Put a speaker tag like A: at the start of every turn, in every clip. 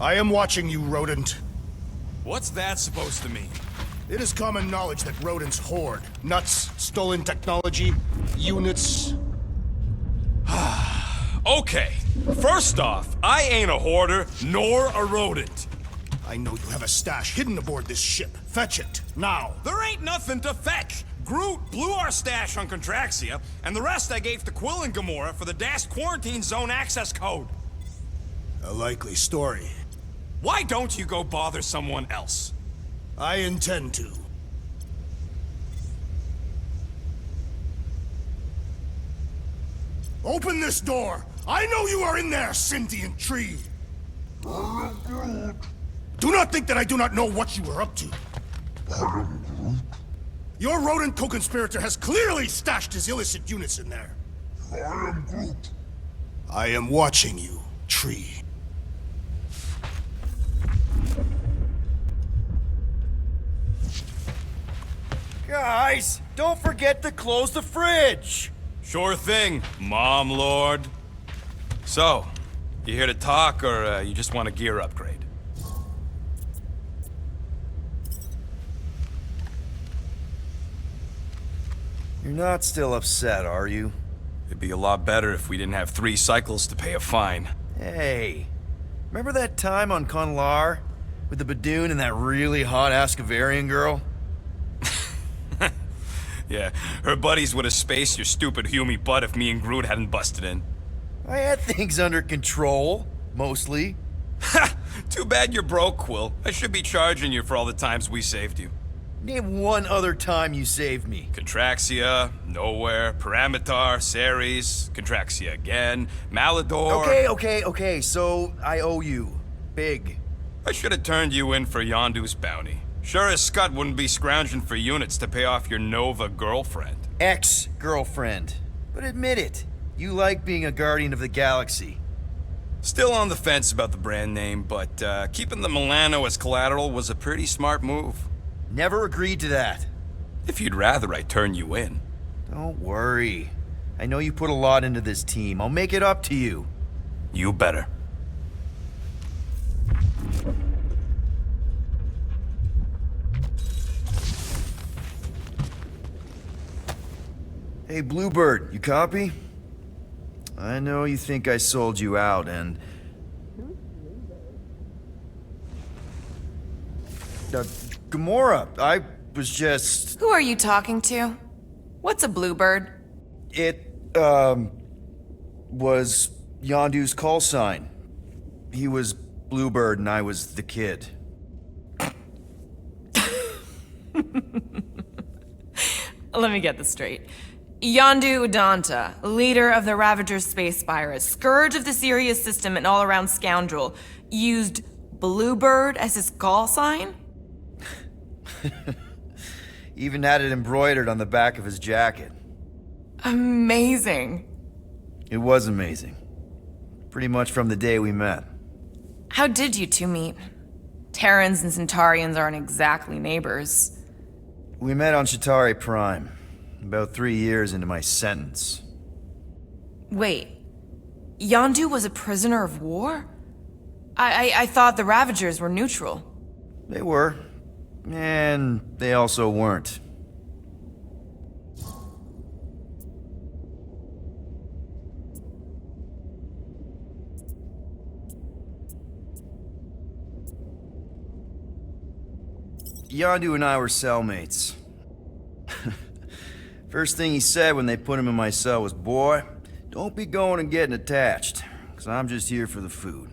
A: I am watching you, rodent.
B: What's that supposed to mean?
A: It is common knowledge that rodents hoard nuts, stolen technology, units.
B: Okay, first off, I ain't a hoarder nor a rodent.
A: I know you have a stash hidden aboard this ship. Fetch it, now.
B: There ain't nothing to fetch. Groot blew our stash on Contraxia, and the rest I gave to Quill and Gamora for the dash quarantine zone access code.
A: A likely story.
B: Why don't you go bother someone else?
A: I intend to. Open this door! I know you are in there, sentient tree! Do not think that I do not know what you are up to. Your rodent co-conspirator has clearly stashed his illicit units in there.
C: I am Groot.
A: I am watching you, tree.
D: Guys, don't forget to close the fridge!
B: Sure thing, Mom Lord. So, you here to talk, or you just want a gear upgrade?
D: You're not still upset, are you?
B: It'd be a lot better if we didn't have 3 cycles to pay a fine.
D: Hey, remember that time on Conlar? With the Badoon and that really hot Ascavarian girl?
B: Yeah, her buddies would have spaced your stupid Humy butt if me and Groot hadn't busted in.
D: I had things under control, mostly.
B: Ha! Too bad you're broke, Quill. I should be charging you for all the times we saved you.
D: Name one other time you saved me.
B: Contraxia, Nowhere, Paramitar, Ceres, Contraxia again, Malador...
D: Okay, so I owe you. Big.
B: I should have turned you in for Yondu's bounty. Sure as Scott wouldn't be scrounging for units to pay off your Nova girlfriend.
D: Ex-girlfriend. But admit it, you like being a Guardian of the Galaxy.
B: Still on the fence about the brand name, but keeping the Milano as collateral was a pretty smart move.
D: Never agreed to that.
B: If you'd rather I turn you in.
D: Don't worry. I know you put a lot into this team. I'll make it up to you.
B: You better.
D: Hey, Bluebird, you copy? I know you think I sold you out, and... Gamora, I was just...
E: Who are you talking to? What's a bluebird?
D: It, was Yondu's call sign. He was Bluebird and I was the kid.
E: Let me get this straight. Yondu Udanta, leader of the Ravager's space virus, scourge of the Sirius system and all-around scoundrel, used Bluebird as his call sign?
D: Even had it embroidered on the back of his jacket.
E: Amazing.
D: It was amazing. Pretty much from the day we met.
E: How did you two meet? Terrans and Centaurians aren't exactly neighbors.
D: We met on Chitauri Prime, about 3 years into my sentence.
E: Wait, Yondu was a prisoner of war? I thought the Ravagers were neutral.
D: They were. And they also weren't. Yondu and I were cellmates. First thing he said when they put him in my cell was, "Boy, don't be going and getting attached, 'cause I'm just here for the food."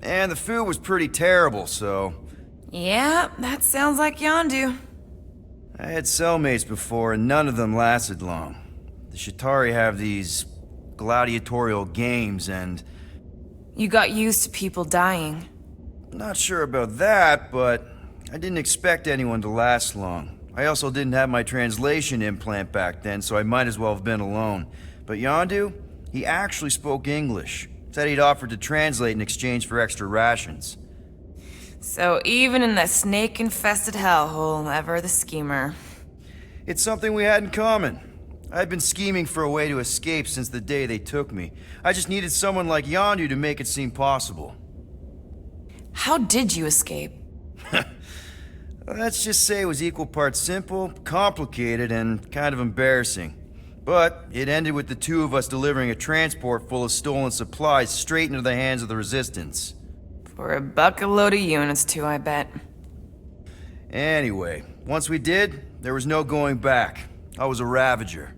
D: And the food was pretty terrible, so...
E: Yeah, that sounds like Yondu.
D: I had cellmates before, and none of them lasted long. The Chitauri have these gladiatorial games, and...
E: You got used to people dying.
D: Not sure about that, but I didn't expect anyone to last long. I also didn't have my translation implant back then, so I might as well have been alone. But Yondu, he actually spoke English. Said he'd offered to translate in exchange for extra rations.
E: So even in the snake-infested hellhole, ever the schemer.
D: It's something we had in common. I'd been scheming for a way to escape since the day they took me. I just needed someone like Yondu to make it seem possible.
E: How did you escape?
D: Let's just say it was equal parts simple, complicated, and kind of embarrassing. But it ended with the two of us delivering a transport full of stolen supplies straight into the hands of the Resistance.
E: For a bucket load of units, too, I bet.
D: Anyway, once we did, there was no going back. I was a Ravager.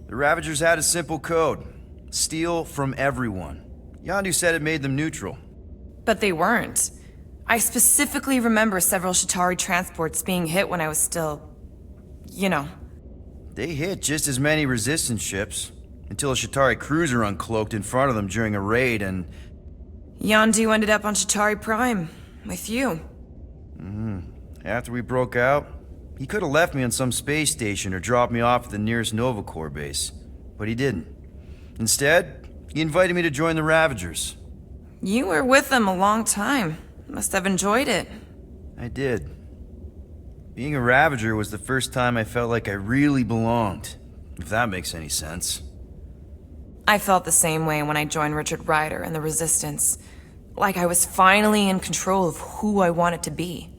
D: The Ravagers had a simple code. Steal from everyone. Yondu said it made them neutral.
E: But they weren't. I specifically remember several Shatari transports being hit when I was still... you know.
D: They hit just as many Resistance ships, until a Shatari cruiser uncloaked in front of them during a raid and...
E: Yondu ended up on Shatari Prime, with you.
D: After we broke out, he could have left me on some space station or dropped me off at the nearest Nova Corps base. But he didn't. Instead, he invited me to join the Ravagers.
E: You were with them a long time. Must have enjoyed it.
D: I did. Being a Ravager was the first time I felt like I really belonged, if that makes any sense.
E: I felt the same way when I joined Richard Ryder and the Resistance. Like I was finally in control of who I wanted to be.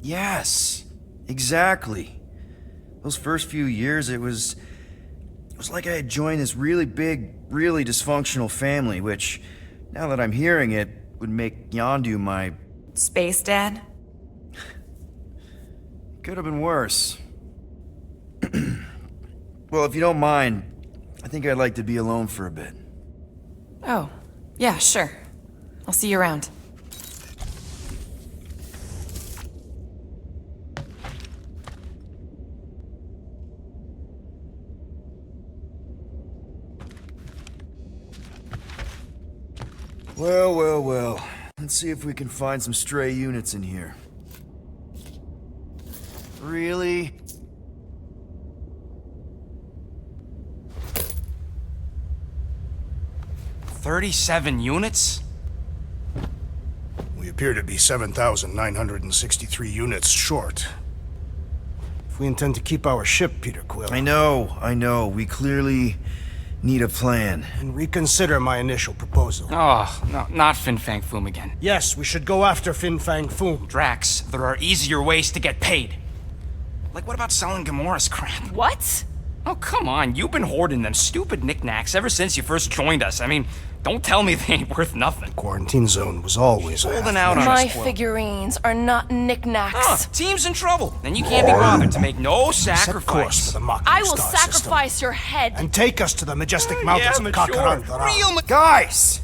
D: Yes, exactly. Those first few years, it was like I had joined this really big, really dysfunctional family, which, now that I'm hearing it, would make Yondu my...
E: Space Dad?
D: Could have been worse. Well, if you don't mind, I think I'd like to be alone for a bit.
E: Oh, yeah, sure. I'll see you around.
D: Well, well, well. Let's see if we can find some stray units in here. Really?
B: $37 units?
A: We appear to be 7,963 units short. If we intend to keep our ship, Peter Quill...
D: I know. We clearly need a plan.
A: And reconsider my initial proposal.
F: Oh, no, not Fin Fang Foom again.
A: Yes, we should go after Fin Fang Foom.
B: Drax, there are easier ways to get paid. Like, what about selling Gamora's crap?
E: What?
B: Oh, come on. You've been hoarding them stupid knickknacks ever since you first joined us. I mean, don't tell me they ain't worth nothing.
A: Quarantine zone was always
B: Holding out on
G: My
B: us, Quill.
G: figurines are not knickknacks.
B: Huh, team's in trouble. Then you can't be bothered to make no
A: Set course for
B: sacrifice.
A: the Mocking
G: I will
A: Star
G: sacrifice
A: system,
G: your head.
A: and take us to the majestic mountains of Kakarantara.
B: Real
D: Guys!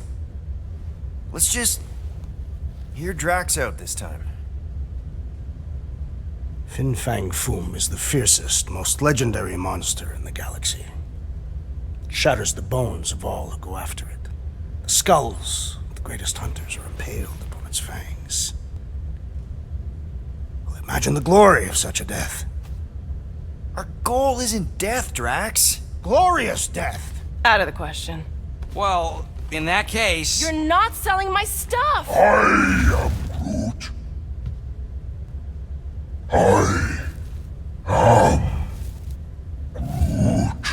D: Let's just... hear Drax out this time.
A: Fin Fang Foom is the fiercest, most legendary monster in the galaxy. It shatters the bones of all who go after it. The skulls of the greatest hunters are impaled upon its fangs. Well, imagine the glory of such a death.
D: Our goal isn't death, Drax.
A: Glorious death!
E: Out of the question.
B: Well, in that case...
G: You're not selling my stuff.
C: I am Groot. I am Groot.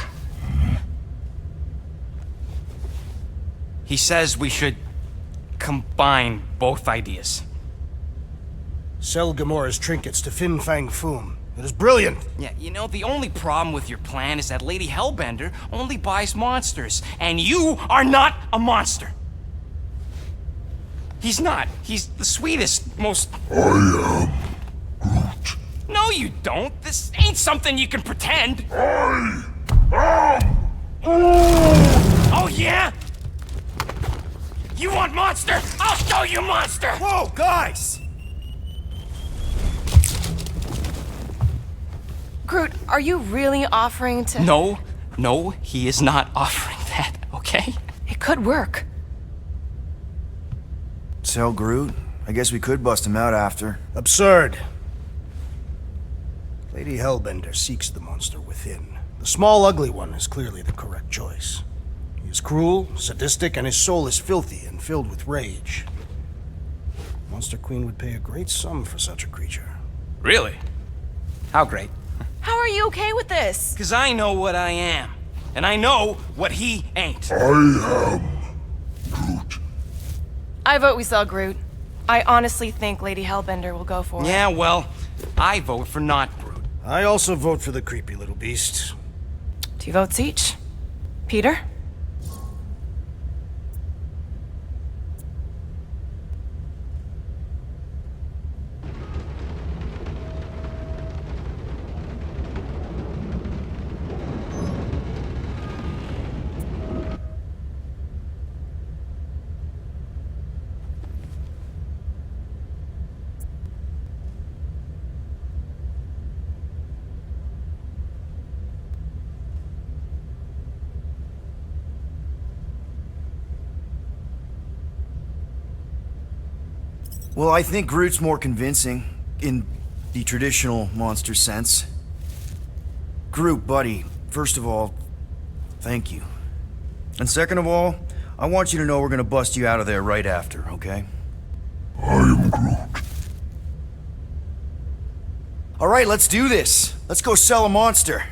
B: He says we should combine both ideas.
A: Sell Gamora's trinkets to Fin Fang Foom. It is brilliant!
B: Yeah, you know, the only problem with your plan is that Lady Hellbender only buys monsters, and you are not a monster. He's not. He's the sweetest, most...
C: I am Groot.
B: No, you don't. This ain't something you can pretend.
C: I am
B: Oh, yeah? You want monster? I'll show you monster!
D: Whoa, guys!
G: Groot, are you really offering to...
B: No, he is not offering that, okay?
G: It could work.
D: Sell Groot? I guess we could bust him out after.
A: Absurd. Lady Hellbender seeks the monster within. The small, ugly one is clearly the correct choice. He is cruel, sadistic, and his soul is filthy and filled with rage. Monster Queen would pay a great sum for such a creature.
B: Really? How great?
G: How are you okay with this?
B: Because I know what I am. And I know what he ain't.
C: I am Groot.
G: I vote we sell Groot. I honestly think Lady Hellbender will go for it.
F: Yeah, well, I vote for not Groot.
A: I also vote for the creepy little beast.
G: 2 votes each. Peter?
D: Well, I think Groot's more convincing, in the traditional monster sense. Groot, buddy, first of all, thank you. And second of all, I want you to know we're gonna bust you out of there right after, okay?
C: I am Groot.
D: Alright, let's do this. Let's go sell a monster.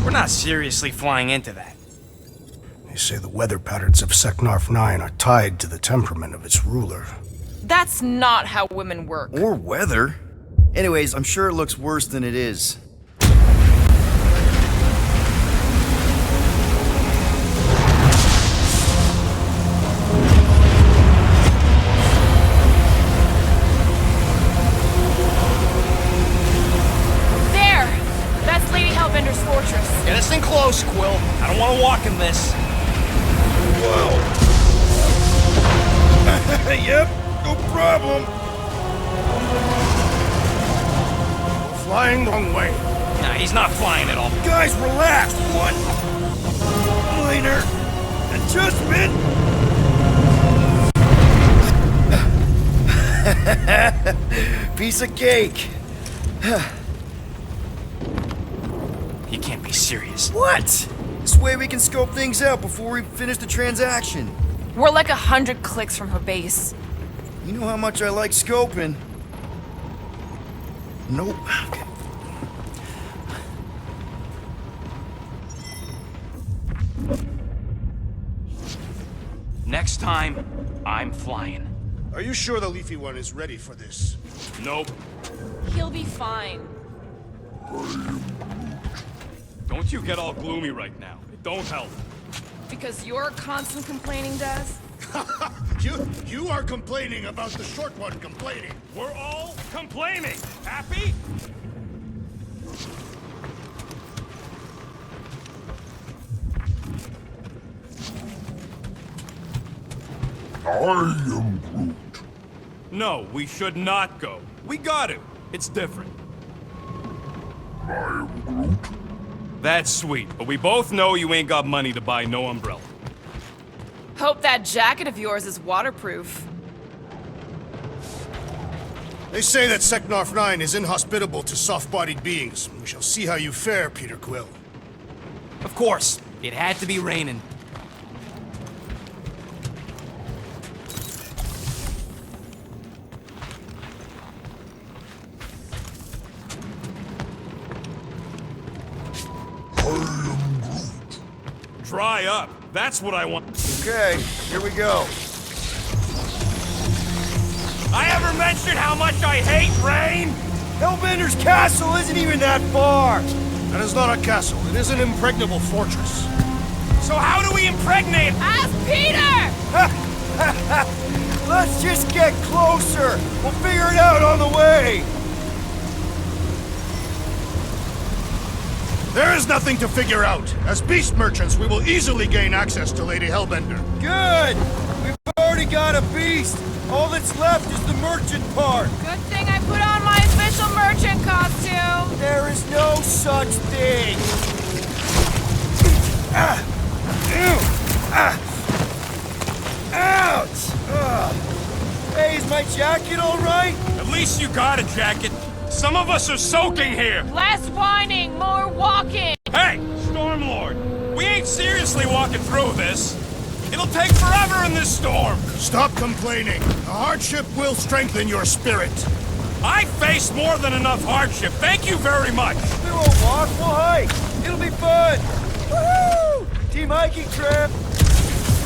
F: We're not seriously flying into that.
A: They say the weather patterns of Seknarf 9 are tied to the temperament of its ruler.
E: That's not how women work.
D: Or weather. Anyways, I'm sure it looks worse than it is.
G: There! That's Lady Hellbender's fortress.
B: Get us in close, Quill. I don't want to walk in this.
C: Yep, no problem.
A: Flying the wrong way.
B: Nah, he's not flying at all.
C: Guys, relax. One minor adjustment.
D: Piece of cake.
F: You can't be serious.
D: What? This way we can scope things out before we finish the transaction.
G: We're like 100 clicks from her base.
D: You know how much I like scoping. Nope. Okay.
F: Next time, I'm flying.
A: Are you sure the leafy one is ready for this?
B: Nope.
E: He'll be fine.
B: Don't you get all gloomy right now. It don't help.
E: Because your constant complaining does?
A: You are complaining about the short one complaining.
B: We're all complaining. Happy?
C: I am Groot.
B: No, we should not go. We got to. It's different.
C: I am Groot.
B: That's sweet, but we both know you ain't got money to buy no umbrella.
E: Hope that jacket of yours is waterproof.
A: They say that Seknarf 9 is inhospitable to soft-bodied beings. We shall see how you fare, Peter Quill.
F: Of course, it had to be raining.
B: Dry up. That's what I want.
D: Okay, here we go.
B: I ever mentioned how much I hate rain?
D: Hellbender's castle isn't even that far.
A: That is not a castle. It is an impregnable fortress.
B: So how do we impregnate?
E: Ask Peter!
D: Let's just get closer. We'll figure it out on the way.
A: There is nothing to figure out. As beast merchants, we will easily gain access to Lady Hellbender.
D: Good. We've already got a beast. All that's left is the merchant part.
E: Good thing I put on my official merchant costume.
D: There is no such thing. Ouch! Hey, is my jacket all right?
B: At least you got a jacket. Some of us are soaking here.
E: Less whining, more walking.
B: Hey, Stormlord, we ain't seriously walking through this. It'll take forever in this storm.
A: Stop complaining. The hardship will strengthen your spirit.
B: I faced more than enough hardship. Thank you very much.
D: We won't walk, we'll hike. It'll be fun! Woohoo! Team hiking trip!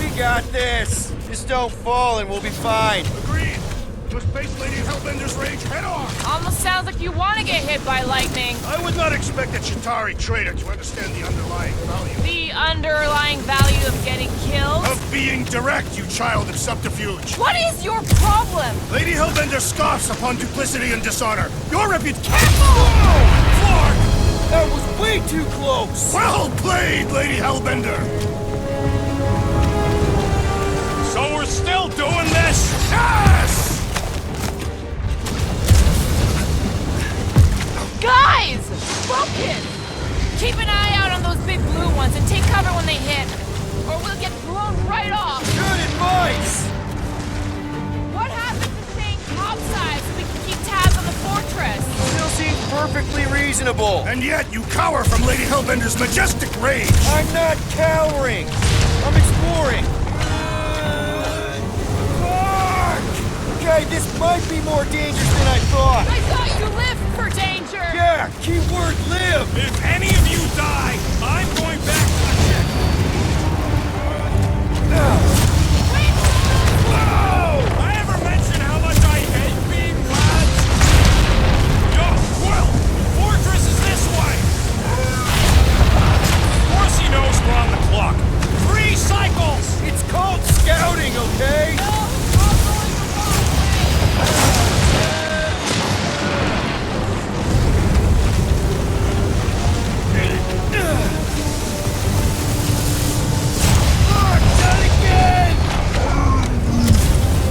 D: We got this! Just don't fall and we'll be fine.
C: Agreed. Just face Lady Hellbender's rage head on.
E: Almost sounds like you want to get hit by lightning.
C: I would not expect a Chitauri trader to understand the underlying value
E: The underlying value of getting killed?
C: of being direct, you child of subterfuge.
E: What is your problem?
C: Lady Hellbender scoffs upon duplicity and dishonor. Your reputation. Clark!
D: That was way too close!
C: Well played, Lady Hellbender.
B: So we're still doing this?
C: Yes!
E: Guys! Focus! Keep an eye out on those big blue ones and take cover when they hit, or we'll get blown right off.
D: Good advice!
E: What happens to staying topside so we can keep tabs on the fortress?
D: Still seems perfectly reasonable.
C: And yet you cower from Lady Hellbender's majestic rage.
D: I'm not cowering! I'm exploring! Okay, this might be more dangerous than I thought!
E: I thought you lived for danger!
D: Yeah, keyword live!
B: If any of you die, I'm going back to the ship.
E: Wait!
B: Whoa! I ever mention how much I hate being lads? Yo, Quill! Fortress is this way! Of course he knows we're on the clock. 3 cycles!
D: It's called scouting, okay?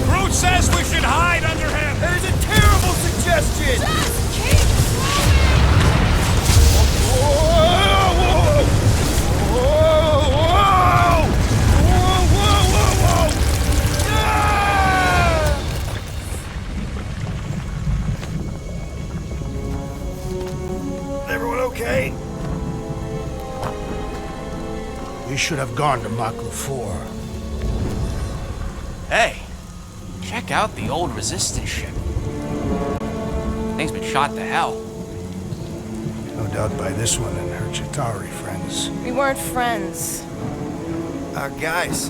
B: Groot says we should hide under him!
D: That is a terrible suggestion!
E: Just keep moving!
C: Everyone okay?
A: We should have gone to Maku 4.
F: Hey, check out the old resistance ship. Thing's been shot to hell.
A: No doubt by this one and her Chitauri friends.
G: We weren't friends.
D: Guys,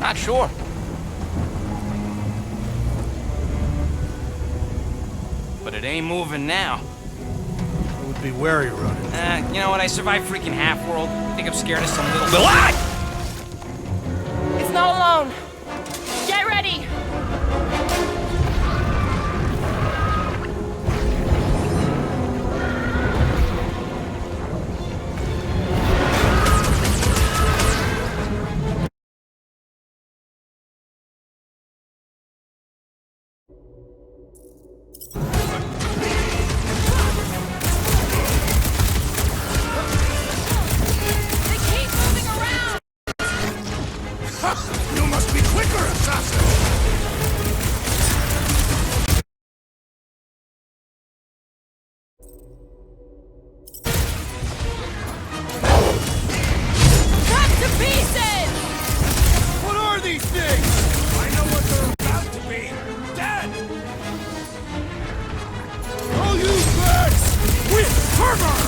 F: Not sure. But it ain't moving now.
A: I would be wary, Ronan.
F: You know what? I survived freaking Half-World. I think I'm scared of some little...
G: It's not alone. Get ready!
E: They keep moving around!
C: You must be quicker, assassin!
E: Cut to pieces!
D: what are these things?
B: I know what they're about to be. Dead!
C: I'll use that! With fervor!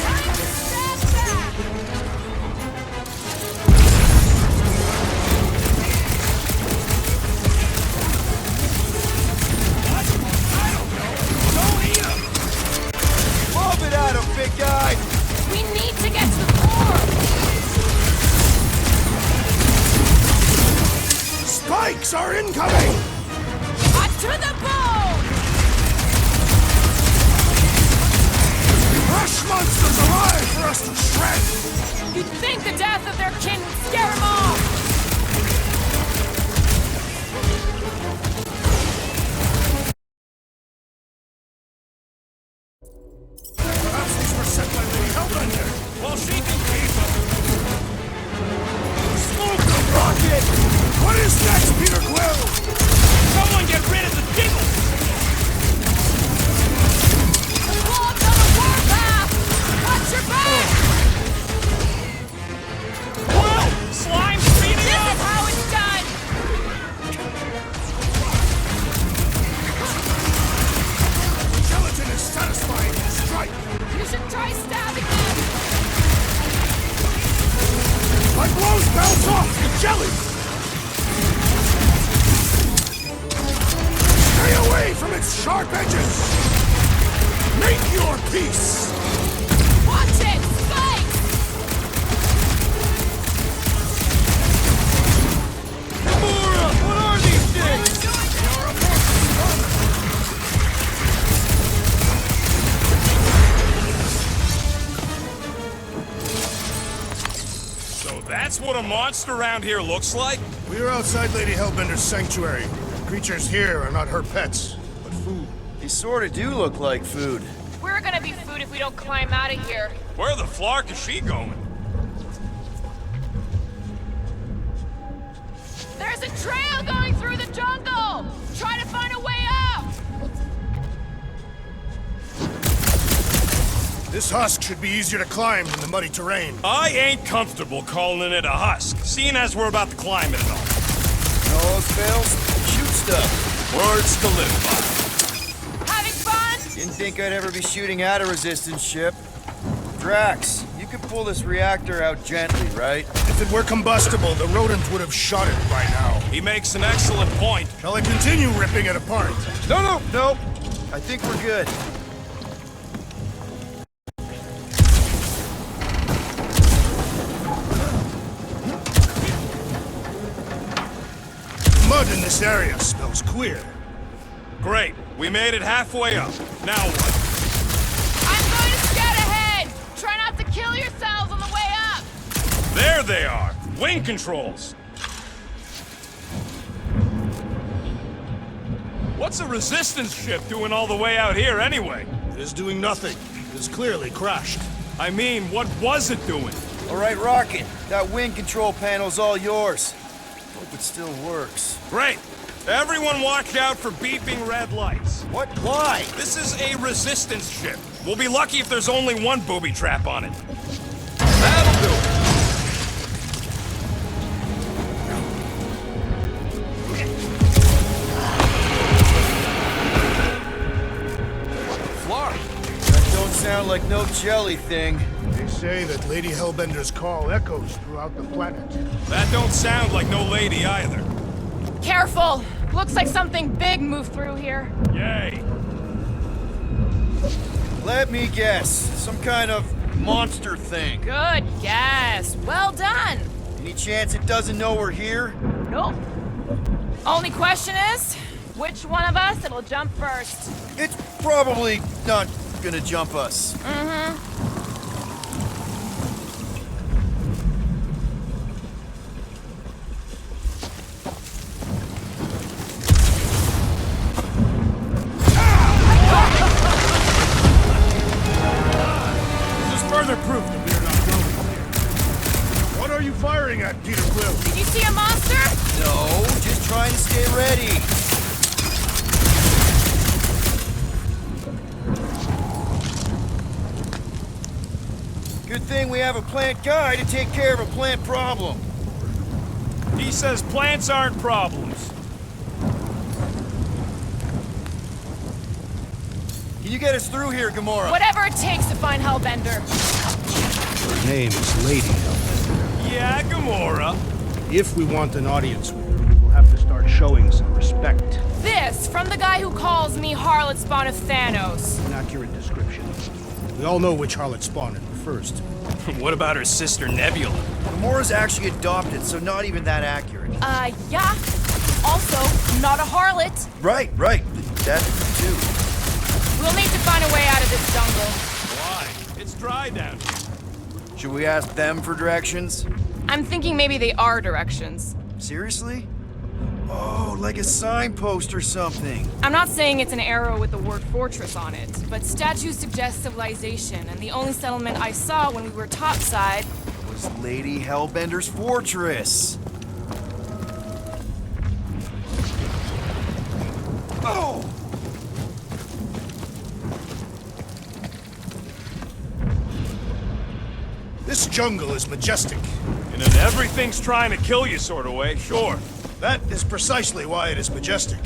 E: Time to stand back!
B: What? I don't know. Don't eat him!
D: Lob it at him, big guy!
E: We need to get to the core!
C: Spikes are incoming!
E: Hot to the bone!
C: Rush monsters arrive for us to shred!
E: You'd think the death of their kin would scare them off!
C: Perhaps these were sent by Lady Hellbender!
B: Well, she can keep them.
C: Smoke the rocket! What is next, Peter Quill?
B: Someone get rid of the Diggle!
E: The clogs on the warpath! Watch your back!
B: Quill! Slime speeding
E: This
B: up!
E: is how it's done! We should try stabbing them!
C: My blows bounce off the jelly! Stay away from its sharp edges! Make your peace!
E: Watch it! Spikes!
B: Gamora, what are these things? So that's what a monster around here looks like?
C: We are outside Lady Hellbender's sanctuary. Creatures here are not her pets, but food.
D: They sort of do look like food.
G: We're gonna be food if we don't climb out of here.
B: Where the flark is she going?
G: There's a trail going through the jungle! Try to find a way out!
C: This husk should be easier to climb than the muddy terrain.
B: I ain't comfortable calling it a husk, seeing as we're about to climb it and all.
D: No else fails, shoot stuff.
B: Words to live by.
G: Having fun?
D: Didn't think I'd ever be shooting at a resistance ship. Drax, you could pull this reactor out gently, right?
C: If it were combustible, the rodent would have shot it by now.
B: He makes an excellent point.
C: Shall I continue ripping it apart?
D: No. I think we're good.
C: Mud in this area smells queer.
B: Great, we made it halfway up. Now what?
G: I'm going to scout ahead! Try not to kill yourselves on the way up!
B: There they are! Wing controls! What's a resistance ship doing all the way out here anyway?
C: It is doing nothing. It is clearly crashed.
B: I mean, what was it doing?
D: All right, Rocket, that wing control panel's all yours. Hope it still works.
B: Great! Everyone watch out for beeping red lights.
D: What? Why?
B: This is a resistance ship. We'll be lucky if there's only one booby trap on it. That'll do it. Flark.
D: That don't sound like no jelly thing.
C: They say that Lady Hellbender's call echoes throughout the planet.
B: That don't sound like no lady either.
G: Careful! Looks like something big moved through here.
B: Yay.
D: Let me guess. Some kind of monster thing.
G: Good guess. Well done.
D: Any chance it doesn't know we're here?
G: Nope. Only question is, which one of us it'll jump first?
D: It's probably not gonna jump us.
C: This is further proof that we are not going here. What are you firing at, Peter Quill?
G: Did you see a monster?
D: No, just trying to stay ready. Good thing we have a plant guy to take care of a plant problem.
B: He says plants aren't problems.
D: Can you get us through here, Gamora?
G: Whatever it takes to find Hellbender.
A: Her name is Lady Hellbender.
B: Yeah, Gamora.
A: If we want an audience with her, we will have to start showing some respect.
G: This from the guy who calls me Harlot Spawn of Thanos.
A: An accurate description. We all know which harlot spawn it refers to.
B: What about her sister Nebula?
D: Gamora's actually adopted, so not even that accurate.
G: Yeah. Also, not a harlot.
D: Right. That too.
G: We'll need to find a way out of this jungle.
B: Why? It's dry down here.
D: Should we ask them for directions?
G: I'm thinking maybe they are directions.
D: Seriously? Oh, like a signpost or something.
G: I'm not saying it's an arrow with the word fortress on it, but statues suggest civilization, and the only settlement I saw when we were topside.
D: Was Lady Hellbender's fortress. Oh!
C: This jungle is majestic.
B: In an everything's trying to kill you sort of way, sure.
C: That is precisely why it is majestic.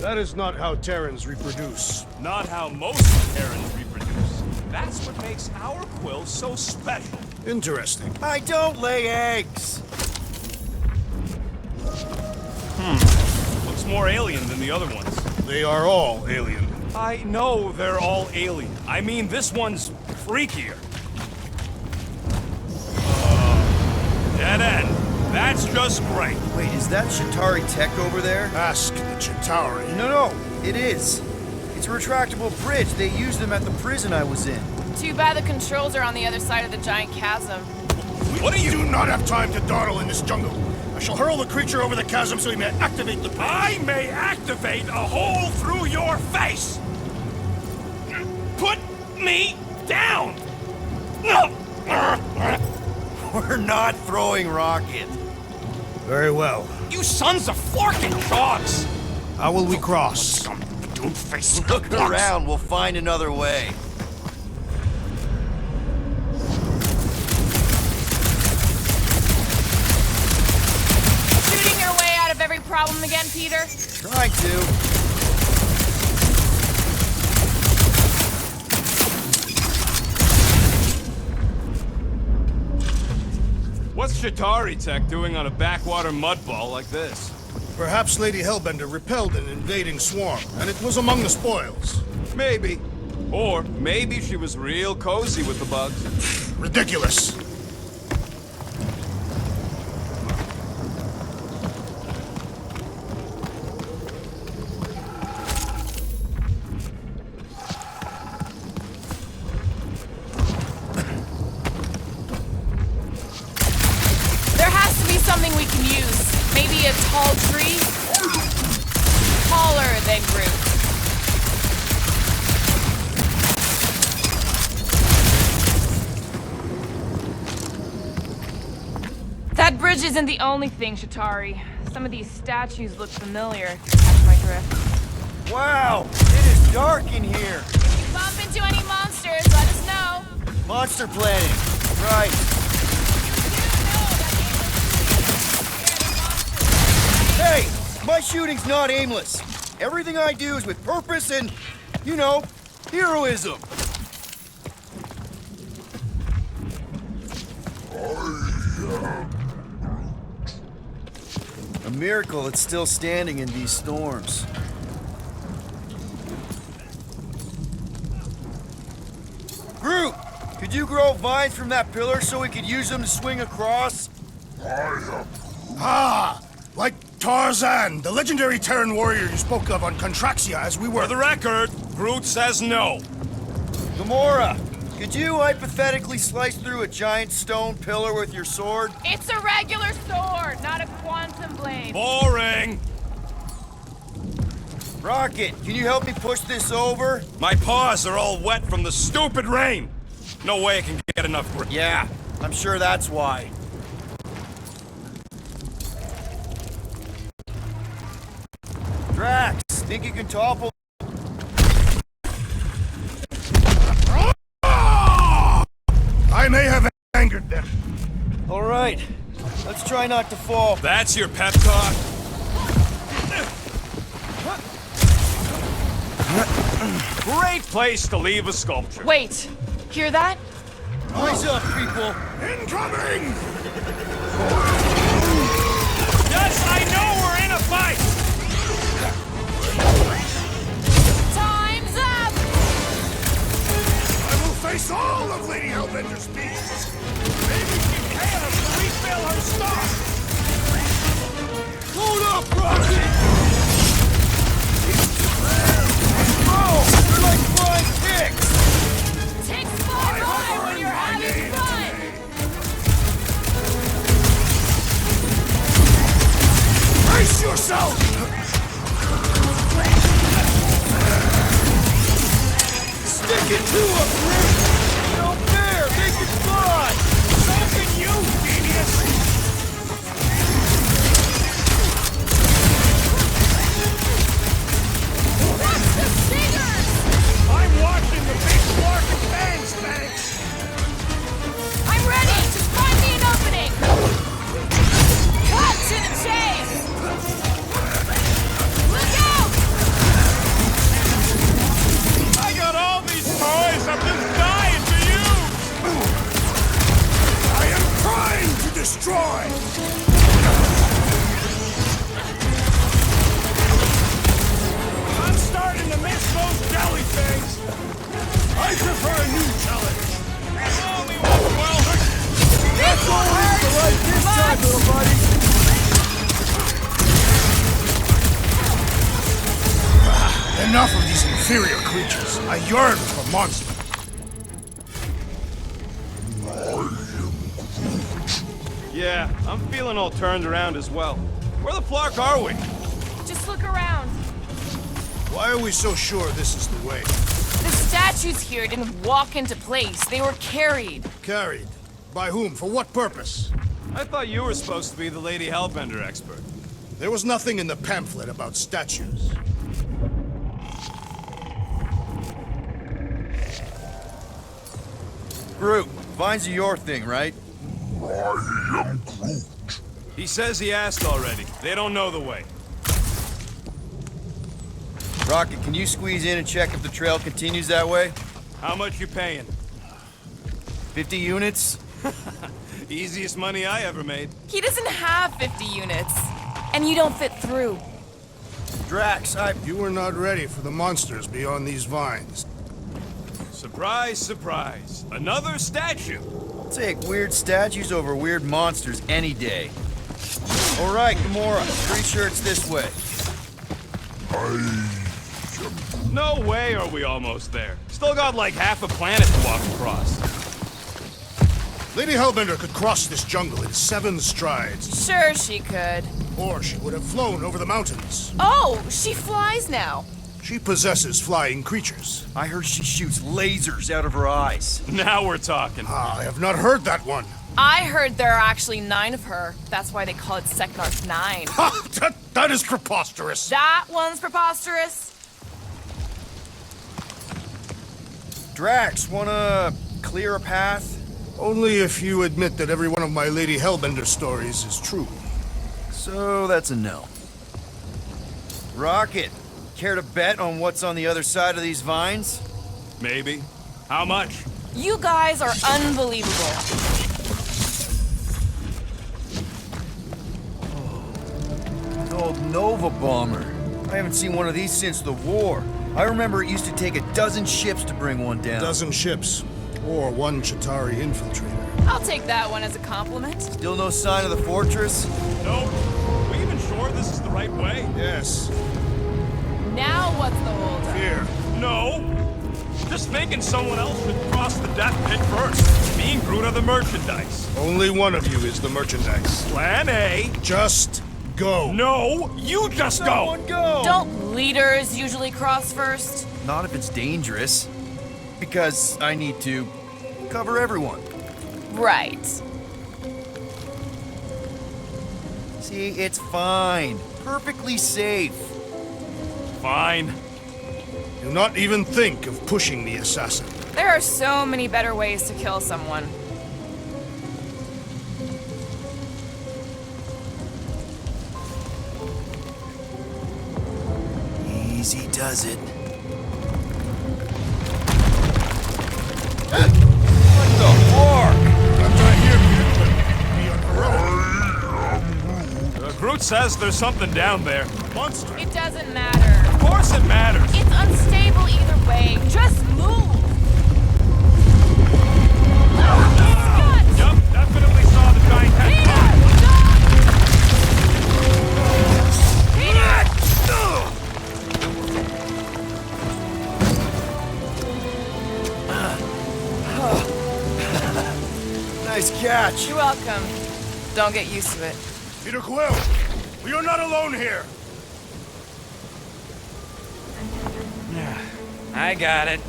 C: That is not how Terrans reproduce.
B: Not how most Terrans reproduce. That's what makes our quill so special.
C: Interesting.
D: I don't lay eggs!
B: Looks more alien than the other ones.
C: They are all alien.
B: I know they're all alien. I mean, this one's freakier. Dead end. That's just great.
D: Wait, is that Shatari tech over there?
C: Ask the Chitauri.
D: No, it is. It's a retractable bridge. They used them at the prison I was in.
E: Too bad the controls are on the other side of the giant chasm.
B: What are you...
C: Do not have time to dawdle in this jungle. I shall hurl the creature over the chasm so he may activate the bridge.
B: I may activate a hole through your face! Put me down!
D: We're not throwing rocket.
A: Very well.
B: You sons of forking dogs!
A: How will we cross?
B: Doomface.
D: Look around, we'll find another way.
E: Shooting your way out of every problem again, Peter?
D: Trying to.
B: What's Shatari tech doing on a backwater mudball like this?
C: Perhaps Lady Hellbender repelled an invading swarm, and it was among the spoils.
B: Maybe. Or maybe she was real cozy with the bugs.
C: Ridiculous.
E: There has to be something we can use. Maybe a tall tree? Taller than Groot. That bridge isn't the only thing, Shatari. Some of these statues look familiar. Catch my drift.
D: Wow, it is dark in here.
E: If you bump into any monsters, let us know.
D: Monster planning. Right. Hey, my shooting's not aimless. Everything I do is with purpose and, you know, heroism. A miracle it's still standing in these storms. Groot, could you grow vines from that pillar so we could use them to swing across?
C: Ah! Like Tarzan, the legendary Terran warrior you spoke of on Contraxia as we were...
B: For the record, Groot says no.
D: Gamora, could you hypothetically slice through a giant stone pillar with your sword?
E: It's a regular sword, not a quantum blade.
B: Boring.
D: Rocket, can you help me push this over?
B: My paws are all wet from the stupid rain. No way I can get enough grip.
D: Yeah, I'm sure that's why. Drax, think you can topple?
C: I may have angered them.
D: All right, let's try not to fall.
B: That's your pep talk? Great place to leave a sculpture.
E: Wait, hear that?
D: Eyes up, people.
C: Incoming!
B: Yes, I know we're in a fight!
E: Time's up!
C: I will face all of Lady Hellbender's beasts!
B: Maybe she can refill her stock!
C: Hold up, Rocket!
D: Oh, they're like flying ticks!
E: Ticks fly by when you're having fun!
C: Brace yourself!
D: Stick it to them, Groot! No fair! They can fly!
B: So can you, genius!
E: Watch the stingers!
B: I'm watching the big sparking bangs, thanks!
E: I'm ready! Just find me an opening! Cut to the chase! Look out!
C: Enough of these inferior creatures. I yearn for monsters.
B: Yeah, I'm feeling all turned around as well. Where the flark are we?
G: Just look around.
C: Why are we so sure this is the way?
G: The statues here didn't walk into place. They were carried.
C: Carried. By whom? For what purpose?
B: I thought you were supposed to be the Lady Hellbender expert.
C: There was nothing in the pamphlet about statues.
D: Groot, vines are your thing, right?
B: He says he asked already. They don't know the way.
D: Rocket, can you squeeze in and check if the trail continues that way?
B: How much you paying?
D: 50 units?
B: Easiest money I ever made.
E: He doesn't have 50 units. And you don't fit through.
D: Drax,
C: You were not ready for the monsters beyond these vines.
B: Surprise, surprise. Another statue.
D: I'll take weird statues over weird monsters any day. All right, Gamora, pretty sure it's this way.
B: No way are we almost there. Still got like half a planet to walk across.
C: Lady Hellbender could cross this jungle in 7 strides,
E: Sure she could.
C: or she would have flown over the mountains.
E: Oh, she flies now.
C: She possesses flying creatures.
D: I heard she shoots lasers out of her eyes.
B: Now we're talking.
C: I have not heard that one.
E: I heard there are actually 9 of her. That's why they call it Seknarf 9.
C: Ha! That is preposterous.
E: That one's preposterous.
D: Drax, wanna clear a path?
C: Only if you admit that every one of my Lady Hellbender stories is true.
D: So that's a no. Rocket, care to bet on what's on the other side of these vines?
B: Maybe. How much?
E: You guys are unbelievable.
D: An old Nova bomber. I haven't seen one of these since the war. I remember it used to take a dozen ships to bring one down.
C: A dozen ships, or 1 Chitauri infiltrator.
E: I'll take that one as a compliment.
D: Still no sign of the fortress?
B: Nope. Are we even sure this is the right way?
C: Yes,
E: Now what's the holdup?
C: fear.
B: No. Just thinking someone else should cross the death pit first. Me and Groot are the merchandise.
C: Only one of you is the merchandise.
B: Plan A.
C: Just go.
B: No, you just go.
D: Someone go!
E: Don't leaders usually cross first?
D: Not if it's dangerous. Because I need to cover everyone.
E: Right.
D: See, it's fine. Perfectly safe.
B: Fine.
C: Do not even think of pushing the assassin.
E: There are so many better ways to kill someone.
D: Easy does it. What the fuck?
C: I'm not here, kid, but be unheroic.
B: Groot says there's something down there.
C: Monster.
E: It doesn't matter.
B: Of course it matters.
E: It's unstable either way. Just move.
B: Yup, definitely saw the giant head.
D: Nice catch.
E: You're welcome. Don't get used to it.
C: Peter Quill, we are not alone here.
F: I got it.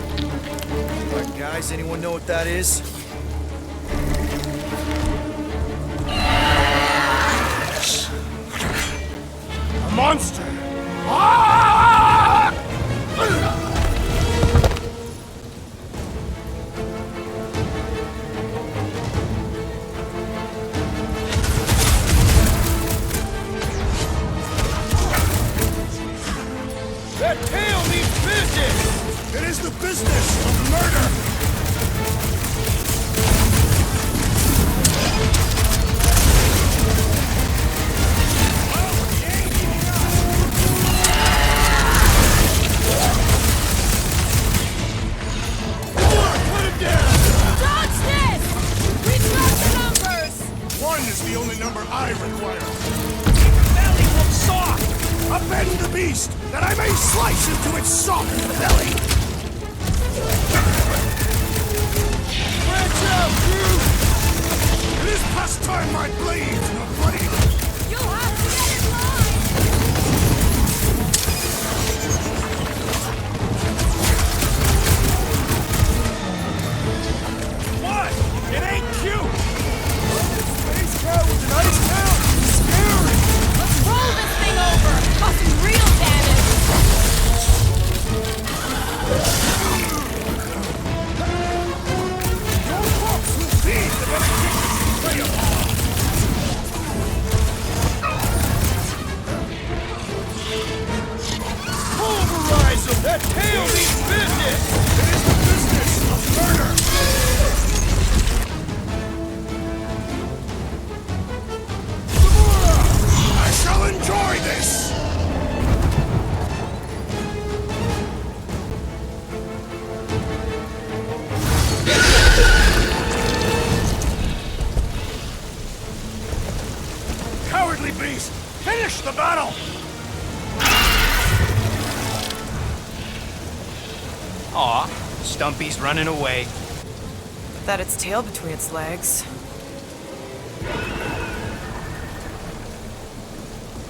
D: Alright, guys, anyone know what that is?
C: A monster.
D: That tail means business!
C: It is the business of murder. the only number I require.
B: Belly looks soft!
C: Upend the beast, that I may slice into its soft belly! Branch out, crew! It is past time my blades were bloody!
G: You'll have to get in line!
B: What? It ain't cute!
C: Space cow with an ice cow? Scary!
G: Let's roll this thing over! Cause some real damage!
C: Your corpse will feed the benedictus trail! Pulverize them! That tail means business! It is the business of murder! Zamora! I shall enjoy this! Cowardly beast! Finish the battle!
B: Aw, Stumpy's running away.
E: That its tail between its legs.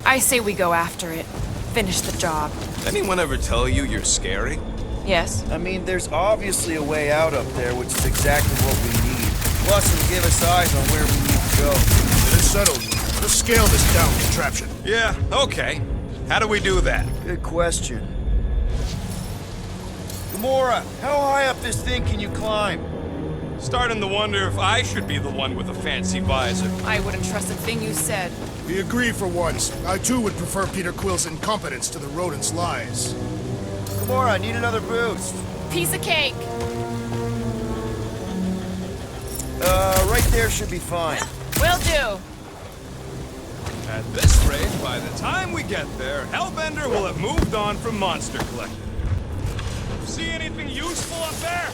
E: I say we go after it. Finish the job.
H: Anyone ever tell you you're scary?
E: Yes?
D: I mean, there's obviously a way out up there, which is exactly what we need. Plus, it'll give us eyes on where we need to go.
C: It is settled. Let's scale this down contraption.
H: Yeah, okay. How do we do that?
D: Good question. Gamora, how high up this thing can you climb?
H: Starting to wonder if I should be the one with a fancy visor.
G: I wouldn't trust a thing you said.
C: We agree for once. I too would prefer Peter Quill's incompetence to the rodent's lies.
D: Gamora, I need another boost.
G: Piece of cake!
D: Right there should be fine.
G: Will do!
H: At this rate, by the time we get there, Hellbender will have moved on from Monster Collector. See anything useful up there?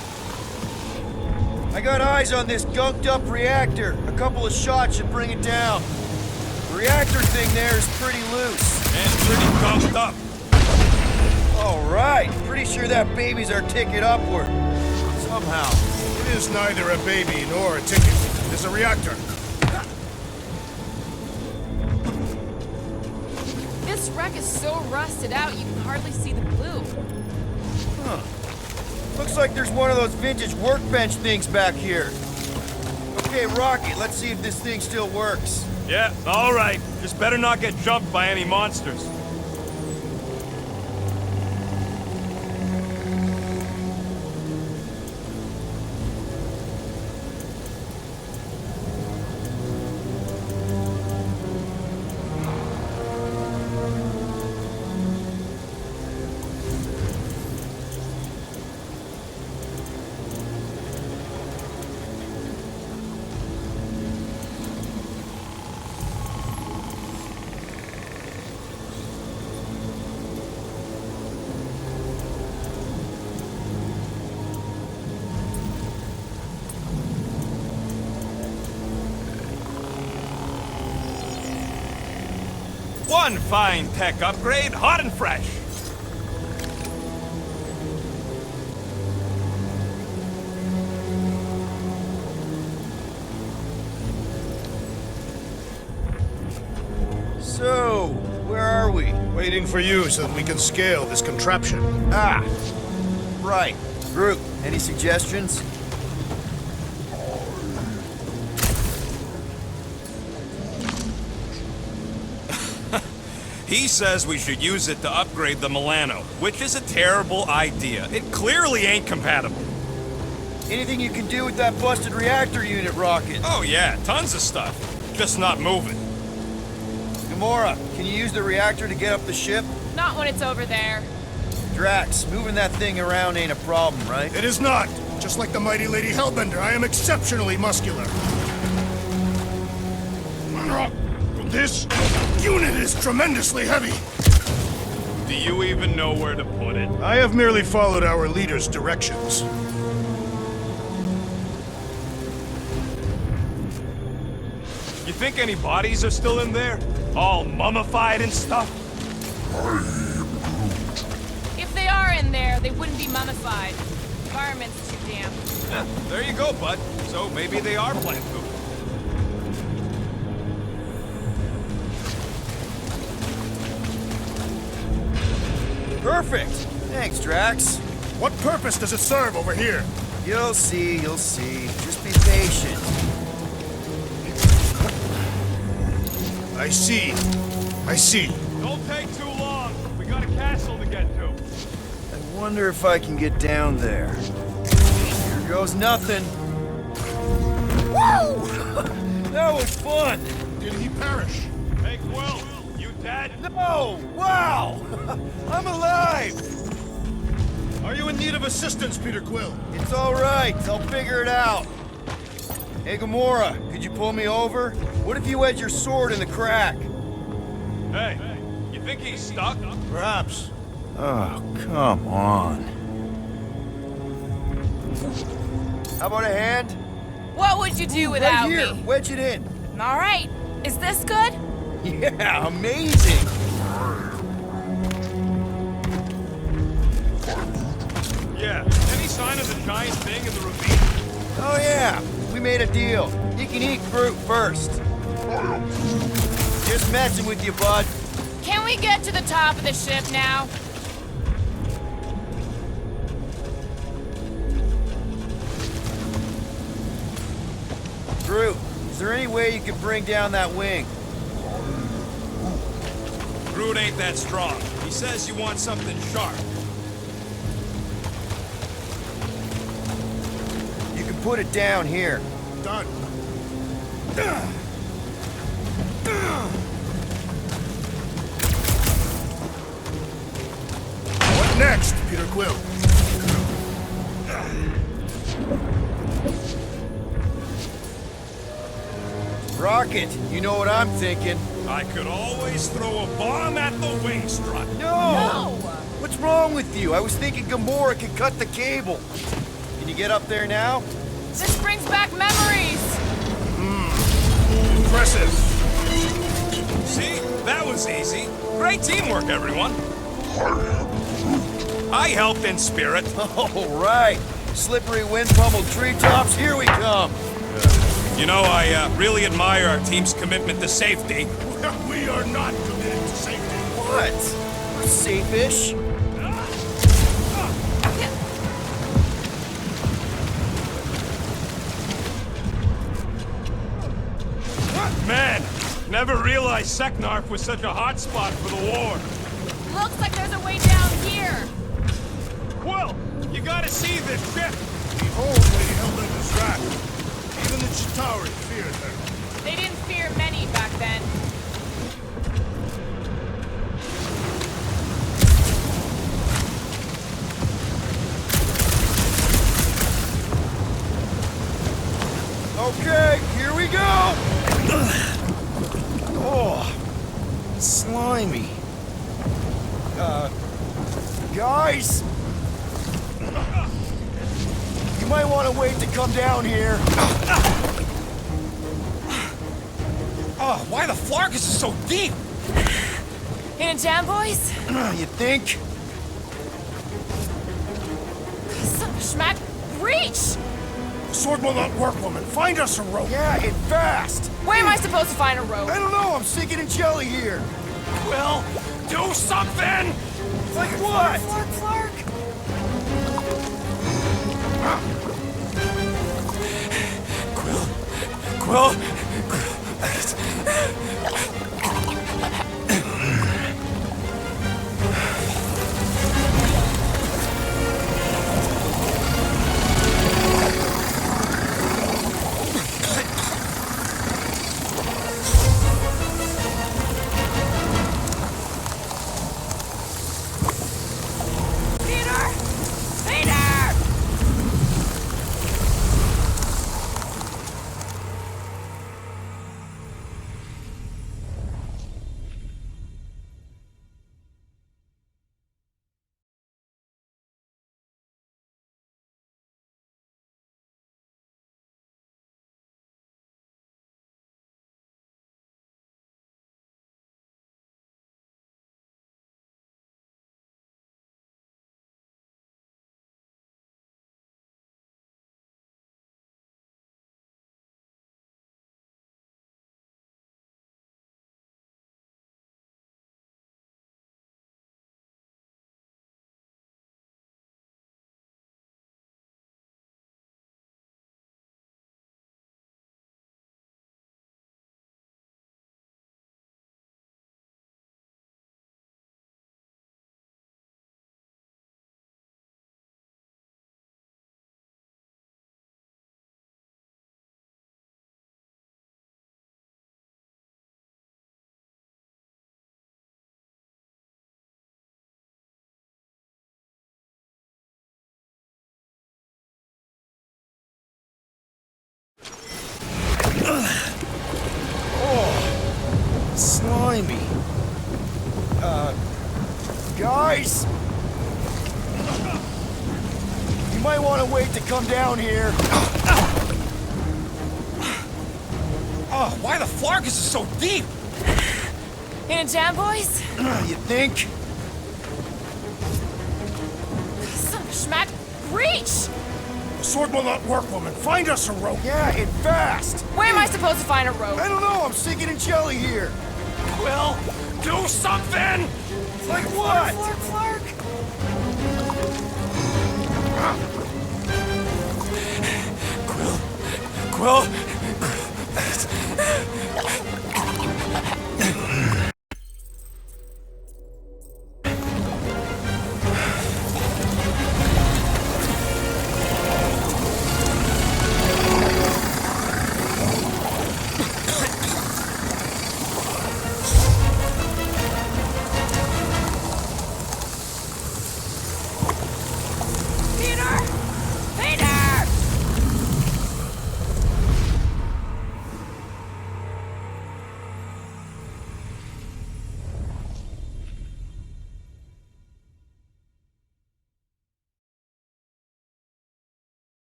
D: I got eyes on this gunked-up reactor. A couple of shots should bring it down. The reactor thing there is pretty loose.
H: And pretty gunked up.
D: All right. Pretty sure that baby's our ticket upward. Somehow.
C: It is neither a baby nor a ticket. It is a reactor.
G: This wreck is so rusted out you can hardly see the blue.
D: Huh. Looks like there's one of those vintage workbench things back here. Okay, Rocket, let's see if this thing still works.
B: Yeah, all right. Just better not get jumped by any monsters. One fine tech upgrade, hot and fresh.
D: So, where are we?
C: Waiting for you so that we can scale this contraption.
D: Ah, right. Group, any suggestions?
B: He says we should use it to upgrade the Milano, which is a terrible idea. It clearly ain't compatible.
D: Anything you can do with that busted reactor unit, Rocket?
B: Oh yeah, tons of stuff. Just not moving.
D: Gamora, can you use the reactor to get up the ship?
G: Not when it's over there.
D: Drax, moving that thing around ain't a problem, right?
C: It is not. Just like the mighty Lady Hellbender, I am exceptionally muscular. This unit is tremendously heavy.
B: Do you even know where to put it?
C: I have merely followed our leader's directions.
H: You think any bodies are still in there? All mummified and stuff?
G: If they are in there, they wouldn't be mummified. The environment's too damp.
H: There you go, bud. So maybe they are plant food.
D: Perfect! Thanks, Drax.
C: What purpose does it serve over here?
D: You'll see, you'll see. Just be patient.
C: I see. I see.
H: Don't take too long. We got a castle to get to.
D: I wonder if I can get down there. Here goes nothing. Woo! That was fun!
C: Did he perish?
H: Hey, Quill, you dead?
D: No! Wow! I'm alive!
C: Are you in need of assistance, Peter Quill?
D: It's all right. I'll figure it out. Hey, Gamora, could you pull me over? What if you had your sword in the crack?
H: Hey, you think he's stuck?
C: Perhaps.
D: Oh, come on. How about a hand?
E: What would you do without
D: Right here.
E: me?
D: Wedge it in.
E: All right. Is this good?
D: Yeah, amazing.
H: Yeah. Any sign of the giant thing in the ravine?
D: Oh yeah, we made a deal. You can eat fruit first. Just messing with you, bud.
G: Can we get to the top of the ship now?
D: Groot, is there any way you can bring down that wing?
H: Groot ain't that strong. He says you want something sharp.
D: You can put it down here.
C: Done. What next, Peter Quill?
D: Rocket, you know what I'm thinking.
H: I could always throw a bomb at the wing strut.
D: No! What's wrong with you? I was thinking Gamora could cut the cable. Can you get up there now?
G: This brings back memories!
C: Impressive.
H: See? That was easy. Great teamwork, everyone. I helped in spirit.
D: All right. Slippery wind-pummeled treetops, here we come.
H: You know, I really admire our team's commitment to safety.
C: We are not committed to safety.
D: What? We're safe-ish.
H: Man, never realized Seknarf was such a hot spot for the war.
G: Looks like there's a way down here!
H: Quill, you gotta see this ship.
C: Behold Lady Hellbender's wrath. Even the Chitauri feared her.
G: They didn't fear many back then.
D: Okay, here we go! Oh, slimy. Guys? You might want to wait to come down here.
H: Oh, why the Flarkus is so deep?
E: In a jam, boys?
D: You think?
G: Son of a schmack, reach!
C: The sword will not work, woman. Find us a rope.
D: Yeah, and fast.
E: Where am I supposed to find a rope?
D: I don't know, I'm sinking in jelly here.
H: Quill, do something!
D: Like what?
E: Flark.
H: Quill,
E: Peter! Peter!
D: Guys! You might want to wait to come down here.
B: Oh, why the flark is it so deep?
E: In a jam, boys?
D: You think?
E: Son of a schmack. Reach!
C: The sword will not work, woman. Find us a rope.
D: Yeah, and fast!
E: Where am I supposed to find a rope?
D: I don't know, I'm sinking in jelly here.
B: Quill, do something!
D: Like what?
E: Flark.
B: Quill,
E: Peter! Peter!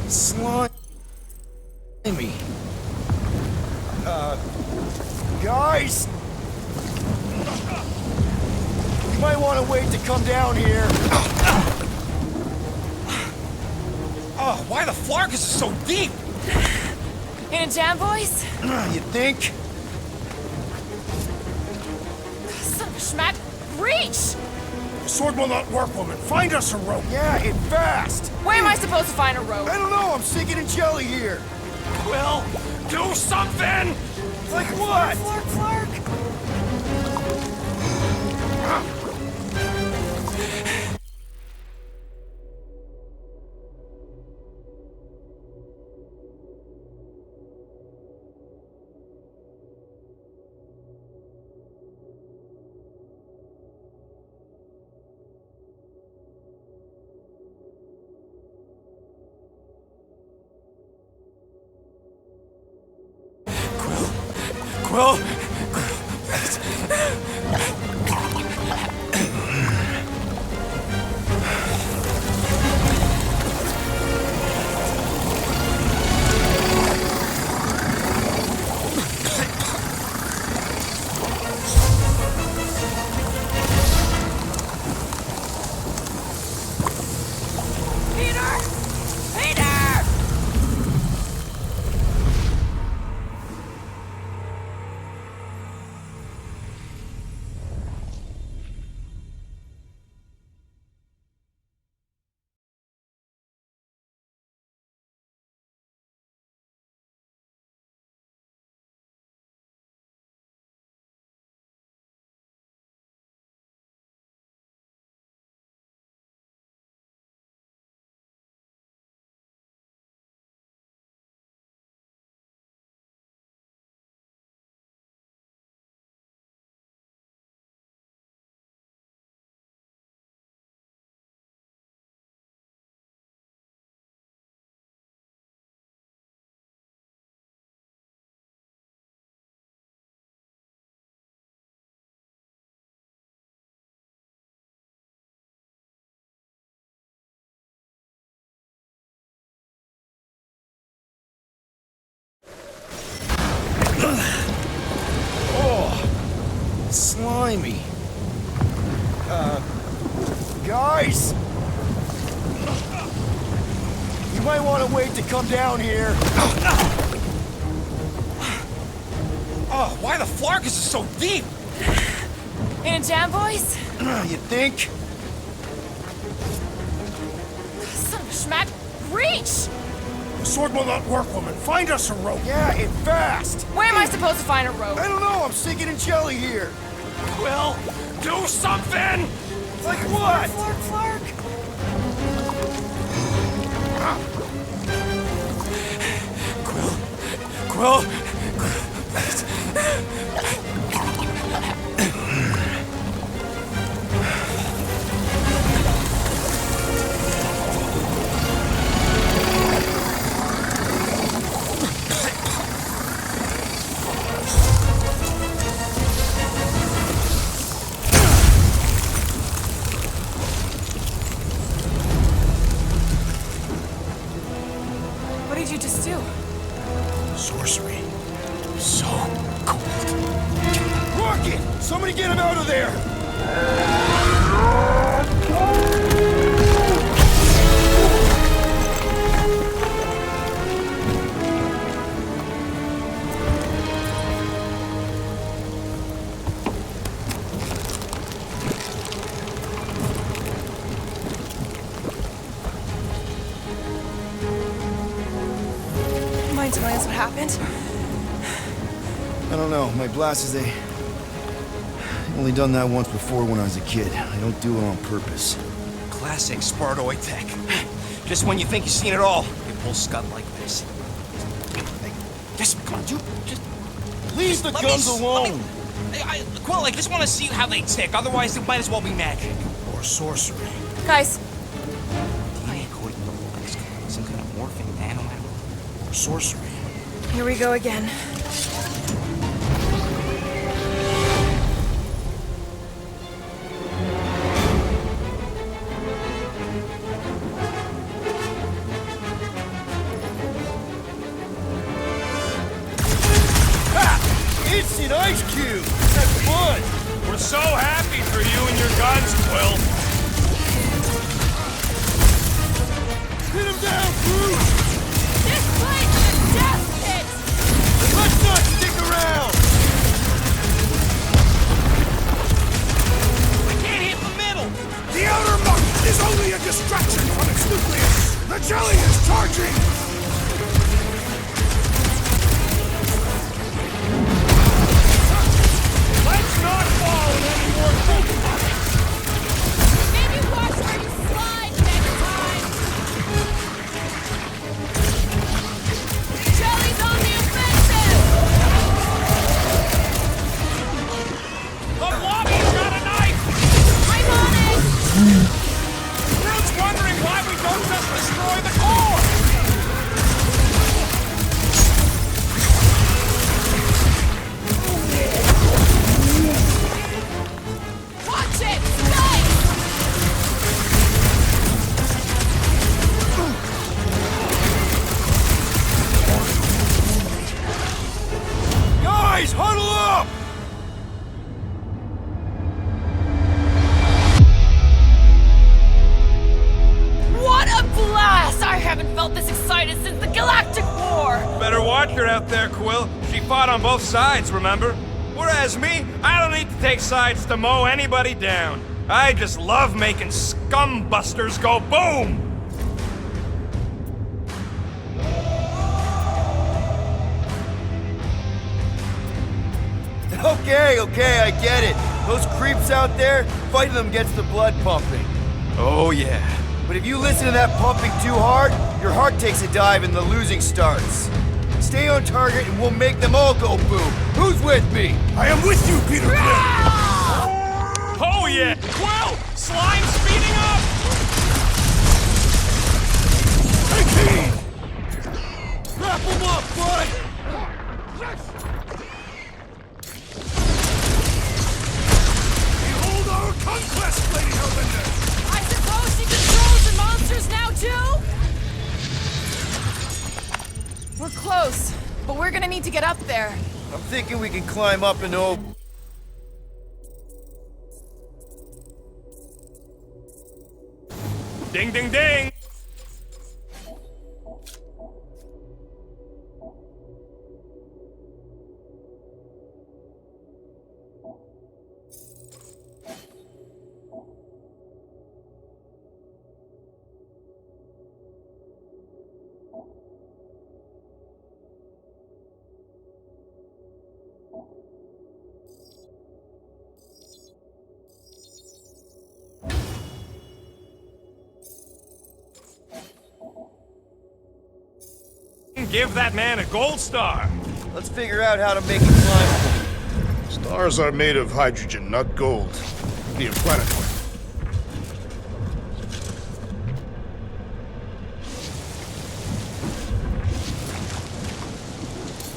D: Slimy. Guys! You might want to wait to come down here.
B: oh, why the flark is it so deep?
E: In a jam, boys?
D: You think?
E: Son of a schmack. Reach!
C: The sword will not work, woman. Find us a rope.
D: Yeah, and fast!
E: Where am I supposed to find a rope?
D: I don't know, I'm sinking in jelly here.
B: Quill, do something!
D: Like what?
E: Flark.
B: Quill,
D: Slimy. Guys! You might want to wait to come down here.
B: Oh, why the Flarkus is so deep?
E: In a jam, boys?
D: You think?
G: Son of a schmack. Reach!
C: The sword will not work, woman. Find us a rope.
D: Yeah, and fast!
G: Where am I supposed to find a rope?
D: I don't know, I'm sinking in jelly here.
B: Quill, do something!
D: Like what?
E: Flark.
B: Quill,
E: What did you just do?
A: Sorcery.
B: so cold.
D: Rocket! Somebody get him out of there!
E: Mind telling us what happened?
D: I don't know, my blasters, they... only done that once before when I was a kid. I don't do it on purpose.
B: Classic Spartoid tech. Just when you think you've seen it all, you pull scud like this. Hey, just come on, dude. Just
D: Leave the
B: let
D: guns
B: me,
D: alone!
B: Quill, I just want to see how they tick. Otherwise, it might as well be magic.
A: Or sorcery.
E: Guys,
F: DNA coding some kind of morphing nano animal.
A: Or sorcery.
E: here we go again.
D: It's an ice cube! That's fun!
B: We're so happy for you and your guns, Quill.
D: Hit him down, crew!
G: This place is a death pit!
D: Let's not stick around!
B: I can't hit the middle.
C: The outer moat is only a distraction from its nucleus. The jelly is charging.
B: Let's not fall in any more bullfights.
G: Maybe watch where you slide next time! Jelly's on the offensive!
B: The lobby's got a knife.
G: I'm on it!
B: Groot's wondering why we don't just destroy the core.
G: Watch it! Nice!
D: Guys, huddle up!
E: What a blast! I haven't felt this excited since the Galactic War!
B: Better watch her out there, Quill. She fought on both sides, remember? Whereas me, I don't need to take sides to mow anybody down. I just love making scumbusters go boom!
D: Okay, I get it. Those creeps out there, fighting them gets the blood pumping.
B: Oh yeah.
D: But if you listen to that pumping too hard, your heart takes a dive and the losing starts. Stay on target and we'll make them all go boom. Who's with me?
C: I am with you, Peter Quill.
B: Oh yeah! Quill! Slime speeding up!
C: Take heed.
D: Wrap them up, bud!
C: Behold our conquest, Lady Hellbender.
G: I suppose she controls the monsters now, too?
E: We're close, but we're gonna need to get up there.
D: I'm thinking we can climb up and over.
B: Ding ding ding! and give that man a gold star.
D: Let's figure out how to make it climbable.
C: Stars are made of hydrogen, not gold. Be a planetoid.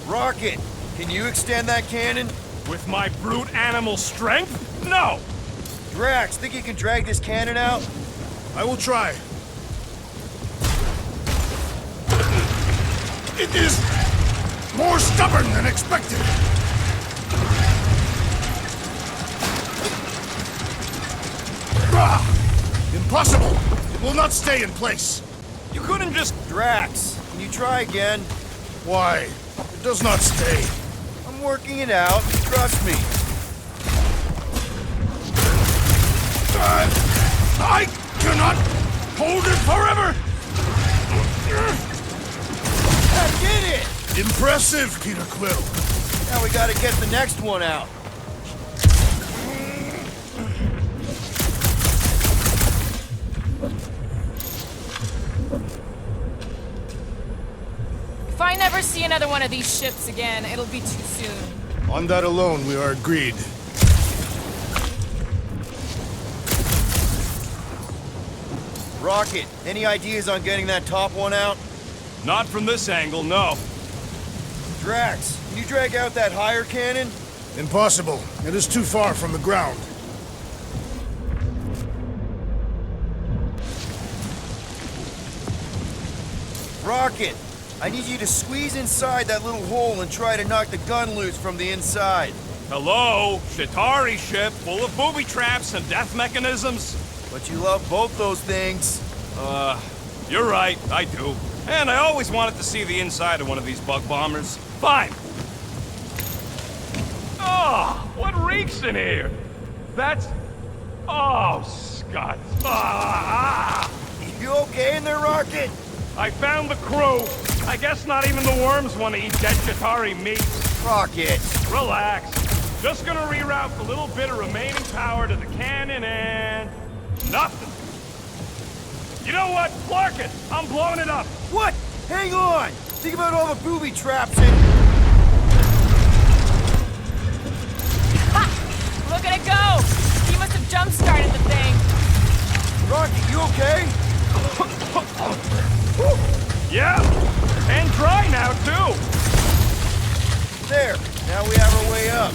D: Rocket, can you extend that cannon?
B: With my brute animal strength? No!
D: Drax, think you can drag this cannon out?
C: I will try. It is more stubborn than expected. Impossible! It will not stay in place.
B: You couldn't just...
D: Drax, can you try again?
C: Why? It does not stay.
D: I'm working it out, trust me.
C: I cannot hold it forever!
D: I did it!
C: Impressive, Peter Quill.
D: Now we gotta get the next one out.
G: If I never see another one of these ships again, it'll be too soon.
C: On that alone, we are agreed.
D: Rocket, any ideas on getting that top one out?
B: Not from this angle, no.
D: Drax, can you drag out that higher cannon?
C: Impossible. It is too far from the ground.
D: Rocket, I need you to squeeze inside that little hole and try to knock the gun loose from the inside.
B: Hello? Shatari ship full of booby traps and death mechanisms?
D: But you love both those things.
B: You're right, I do. And I always wanted to see the inside of one of these bug bombers. Fine. Oh, what reeks in here? That's... Oh, Scott.
D: You okay in there, Rocket?
B: I found the crew. I guess not even the worms want to eat dead Shatari meat.
D: Rocket.
B: Relax. Just gonna reroute the little bit of remaining power to the cannon and... nothing. You know what? Clark it! I'm blowing it up!
D: What? Hang on! Think about all the booby traps and...
G: Ha! Look at it go! He must have jump-started the thing.
D: Rocket, you okay?
B: Yeah! And dry now, too!
D: There. Now we have our way up.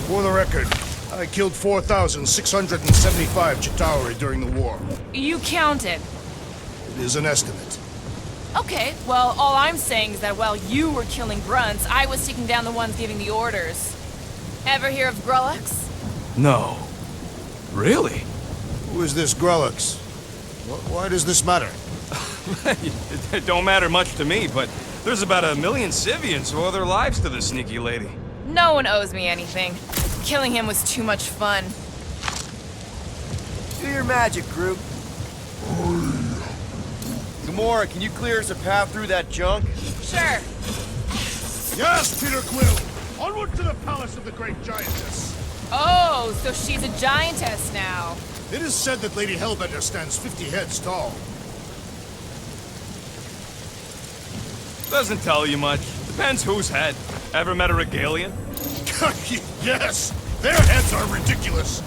C: For the record, I killed 4,675 Chitauri during the war.
G: You counted.
C: It is an estimate.
G: Okay, well, all I'm saying is that while you were killing grunts, I was taking down the ones giving the orders. Ever hear of Grulux?
B: No. Really?
C: Who is this Grulux? Why does this matter?
B: It don't matter much to me, but there's about 1 million Civians who owe their lives to this sneaky lady.
G: No one owes me anything. Killing him was too much fun.
D: Do your magic, group. Gamora, can you clear us a path through that junk?
G: Sure.
C: Yes, Peter Quill! Onward to the palace of the great giantess!
G: Oh, so she's a giantess now.
C: It is said that Lady Hellbender stands 50 heads tall.
B: Doesn't tell you much. Depends whose head. Ever met a Regalian?
C: Yes! Their heads are ridiculous!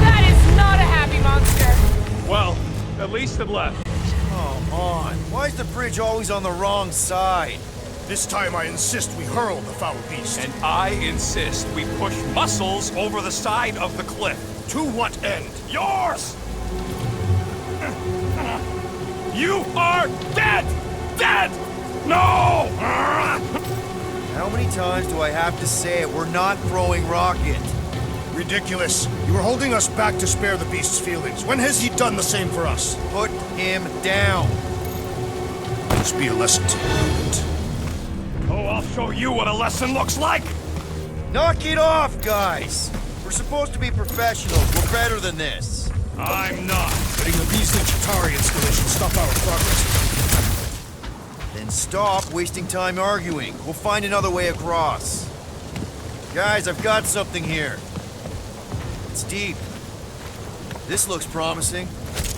G: That is not a happy monster.
B: Well, at least it left.
D: Come on. Why is the bridge always on the wrong side?
C: This time I insist we hurl the foul beast.
B: And I insist we push muscles over the side of the cliff.
C: To what end?
B: Yours! You are dead! Dead! No!
D: How many times do I have to say it? We're not throwing Rocket.
C: Ridiculous. You were holding us back to spare the beast's feelings. When has he done the same for us?
D: Put him down.
C: This be a lesson to you.
B: Oh, I'll show you what a lesson looks like!
D: Knock it off, guys! We're supposed to be professionals. We're better than this.
H: I'm not.
C: Letting the Beasley Chitauri installation stop our progress.
D: Then stop wasting time arguing. We'll find another way across. Guys, I've got something here. It's deep. This looks promising.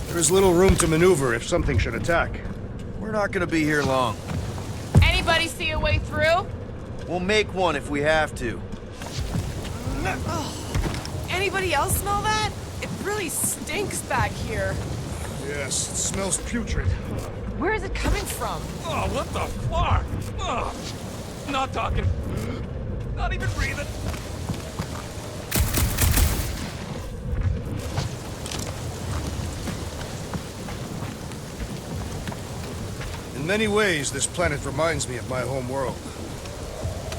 C: There is little room to maneuver if something should attack.
D: We're not gonna be here long.
G: Anybody see a way through?
D: We'll make one if we have to.
E: Anybody else smell that? It really stinks back here.
C: Yes, it smells putrid.
G: Where is it coming from?
B: Oh, what the fuck? Oh, not talking. Not even breathing.
C: In many ways, this planet reminds me of my home world.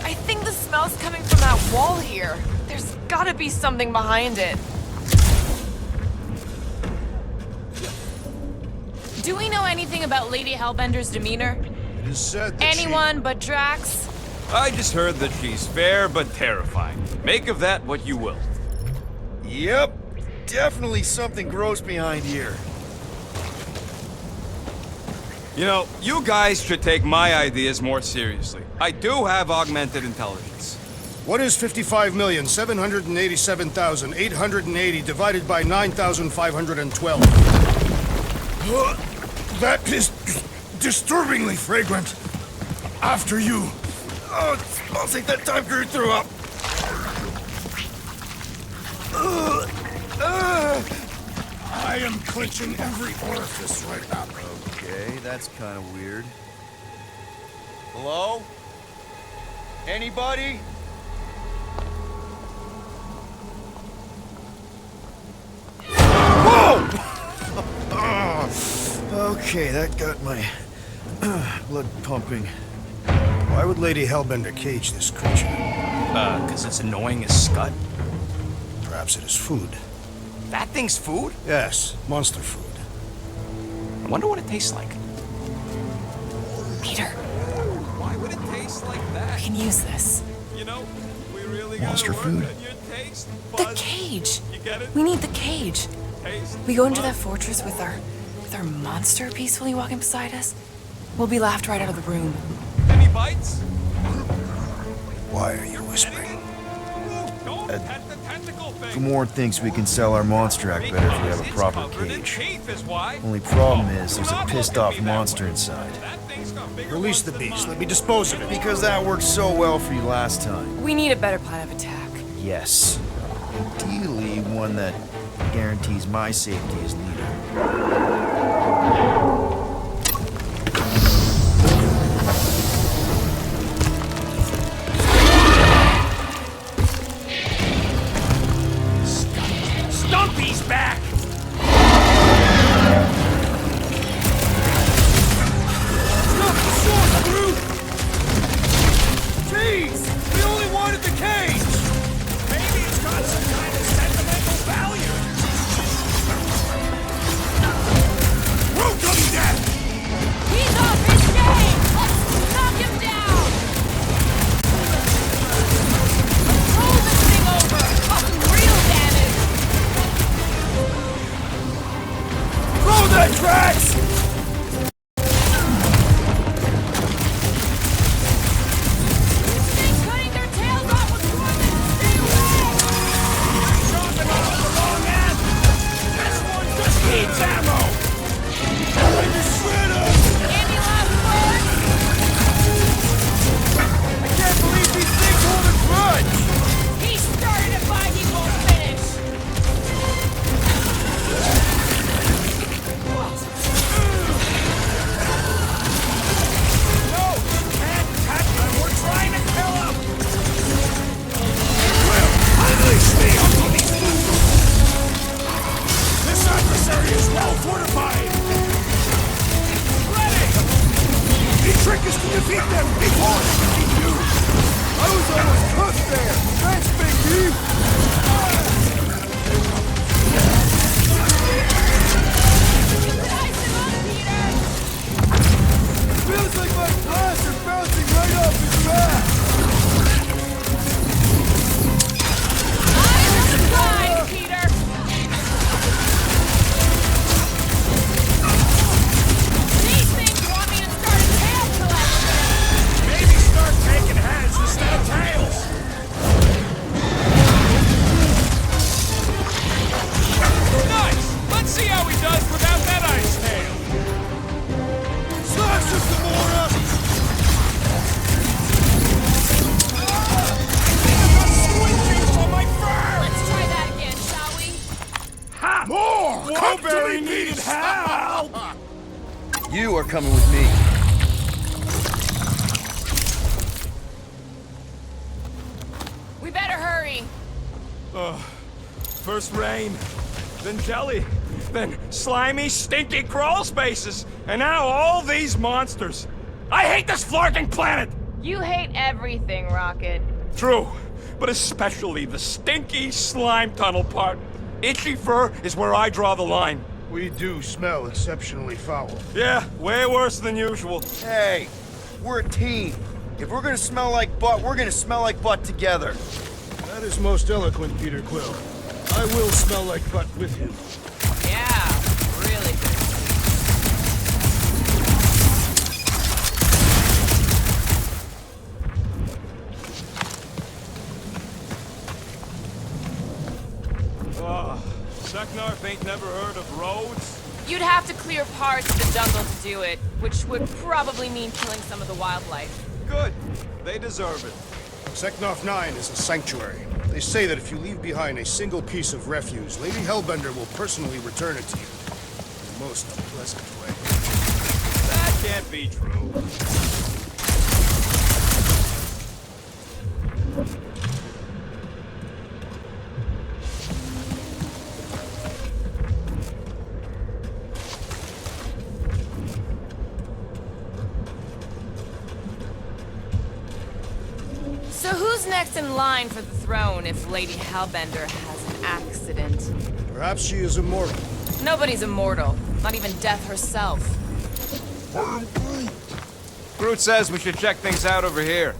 E: I think the smell's coming from that wall here. There's gotta be something behind it.
G: Do we know anything about Lady Hellbender's demeanor?
C: It is said that
G: Anyone but Drax?
B: I just heard that she's fair but terrifying. Make of that what you will.
D: Yep. Definitely something gross behind here.
B: You know, you guys should take my ideas more seriously. I do have augmented intelligence.
C: What is 55,787,880 divided by 9,512? That is disturbingly fragrant. After you.
D: Oh, I'll take that time crew threw up.
C: I am clenching every orifice right now.
D: Okay, that's kind of weird. Hello? Anybody? Whoa! Okay, that got my blood pumping.
A: Why would Lady Hellbender cage this creature?
F: 'Cause it's annoying as scud.
A: Perhaps it is food.
F: That thing's food?
A: Yes, monster food.
F: I wonder what it tastes like.
E: Peter,
B: Why would it taste like that?
E: we can use this.
B: You know, we really
D: Monster
B: gotta work
D: food?
B: on your taste
E: The
B: buds.
E: cage.
B: You get it?
E: We need the cage.
B: Taste
E: We go into
B: buds.
E: that fortress with our monster peacefully walking beside us. We'll be laughed right out of the room.
B: Any bites?
A: Why are you whispering?
B: Ooh, don't pet the tentacle thing.
D: Gamorrean thinks we can sell our monster act better if we have a
B: It's
D: proper
B: covered in
D: cage.
B: teeth is why.
D: Only problem is
B: Do
D: there's a
B: not
D: pissed
B: look at
D: off
B: me that
D: monster
B: way.
D: inside.
B: That thing's got bigger
A: Release
B: ones
A: the
B: than
A: beast.
B: mine.
A: Let me dispose of it.
D: Because that worked so well for you last time.
E: We need a better plan of attack.
D: Yes. Ideally, one that guarantees my safety as leader.
B: Stumpy's back!
D: Jeez! We only wanted the cage!
B: Maybe it's got some kind of sentimental value.
C: Road coming down!
G: He's off his game! Let's knock him down! Roll this thing over! Cause some real damage!
D: Throw that Drax!
G: This thing cutting their tails off with Gorman! Stay away!
B: Chomping off the wrong end! This one just needs ammo!
G: Any last words?
D: I can't believe these things hold a grudge!
G: He started it, but he won't finish!
B: No! Can't touch him! We're trying to kill him!
C: Unleash me onto these fools! This adversary is well fortified!
B: Ready!
C: The trick is to defeat them before they defeat you!
D: I was almost cooked there! Thanks, Big D!
G: Dice him up, Peter!
D: Feels like my claws are bouncing right off his back! You are coming with me.
G: We better hurry.
B: First rain, then jelly, then slimy, stinky crawl spaces, and now all these monsters. I hate this flarking planet!
G: You hate everything, Rocket.
B: True, but especially the stinky slime tunnel part. Itchy fur is where I draw the line.
C: We do smell exceptionally foul.
B: Yeah, way worse than usual.
D: Hey, we're a team. If we're gonna smell like butt, we're gonna smell like butt together.
C: That is most eloquent, Peter Quill. I will smell like butt with him.
G: Yeah, really good.
B: Seknarf ain't never heard of roads?
G: You'd have to clear parts of the jungle to do it, which would probably mean killing some of the wildlife.
B: Good. They deserve it.
C: Seknarf 9 is a sanctuary. They say that if you leave behind a single piece of refuse, Lady Hellbender will personally return it to you. In the most unpleasant way.
B: That can't be true.
G: So who's next in line for the throne if Lady Hellbender has an accident?
C: Perhaps she is immortal.
G: Nobody's immortal, not even death herself.
B: Groot says we should check things out over here.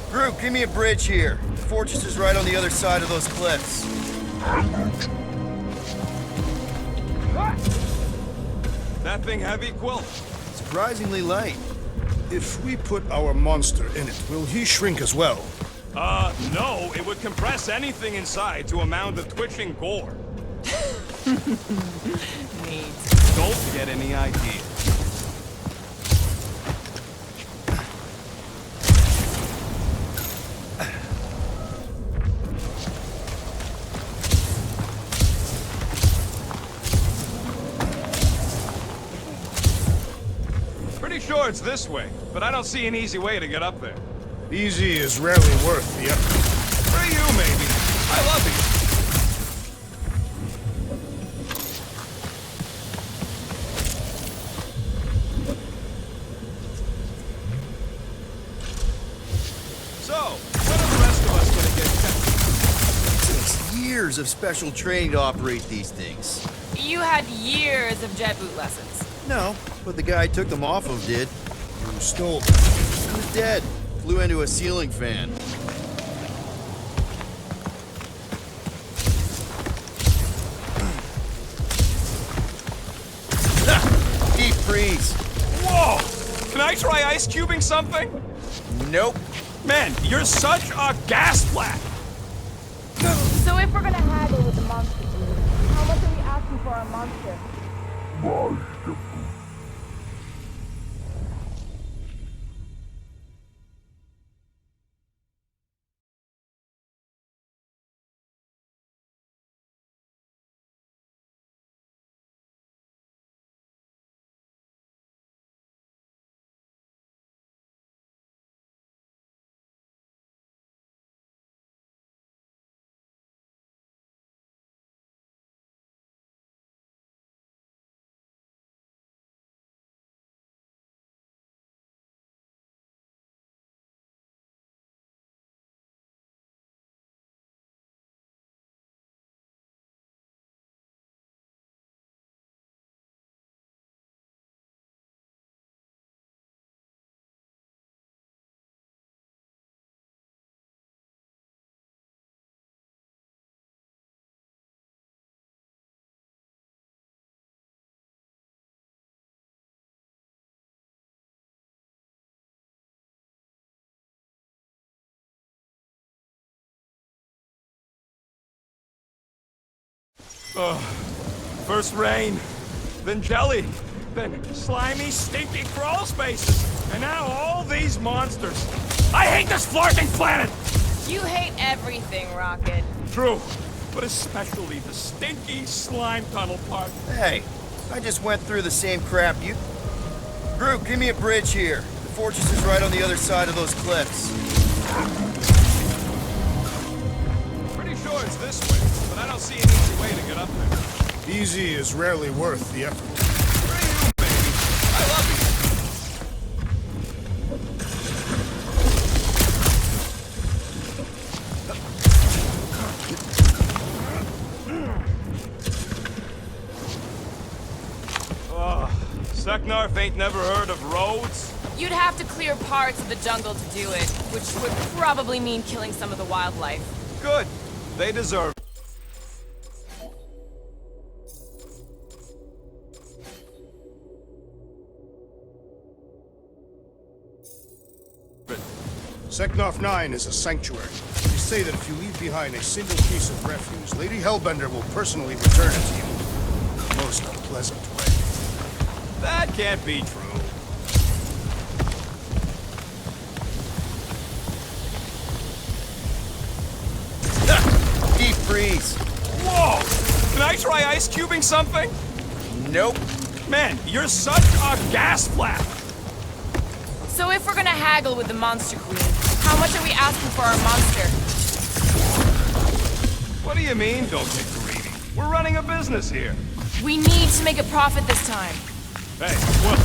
D: Groot, give me a bridge here. The fortress is right on the other side of those cliffs.
B: That thing heavy, Quill?
D: Surprisingly light.
C: If we put our monster in it, will he shrink as well?
B: No. It would compress anything inside to a mound of twitching gore.
G: Neat.
B: Don't get any ideas. Pretty sure it's this way, but I don't see an easy way to get up there.
C: Easy is rarely worth the effort.
B: For you, maybe. I love you. So, when are the rest of us gonna get checked?
D: It takes years of special training to operate these things.
G: You had years of jet boot lessons.
D: No, but the guy I took them off of did.
C: You stole them.
D: He was dead. Flew into a ceiling fan. Deep freeze.
B: Whoa! Can I try ice cubing something?
D: Nope.
B: Man, you're such a gas flat!
I: So if we're gonna haggle with the monster dude, how much are we asking for our monster?
B: First rain, then jelly, then slimy, stinky crawl spaces, and now all these monsters. I hate this flarking planet!
G: You hate everything, Rocket.
B: True, but especially the stinky slime tunnel part.
D: Hey, I just went through the same crap you... Group, give me a bridge here. The fortress is right on the other side of those cliffs.
B: Pretty sure it's this way, but I don't see an easy way to get up there.
C: Easy is rarely worth the effort.
B: Screw you, baby. I love you. Seknarf ain't never heard of roads?
G: You'd have to clear parts of the jungle to do it, which would probably mean killing some of the wildlife.
B: Good. They deserve it.
C: Seknarf 9 is a sanctuary. They say that if you leave behind a single piece of refuse, Lady Hellbender will personally return it to you in the most unpleasant way.
B: That can't be true.
D: Deep freeze.
B: Whoa! Can I try ice cubing something?
D: Nope.
B: Man, you're such a gas flap!
G: So if we're gonna haggle with the Monster Queen, how much are we asking for our monster?
B: What do you mean, don't get greedy? We're running a business here.
G: We need to make a profit this time.
B: Hey, well,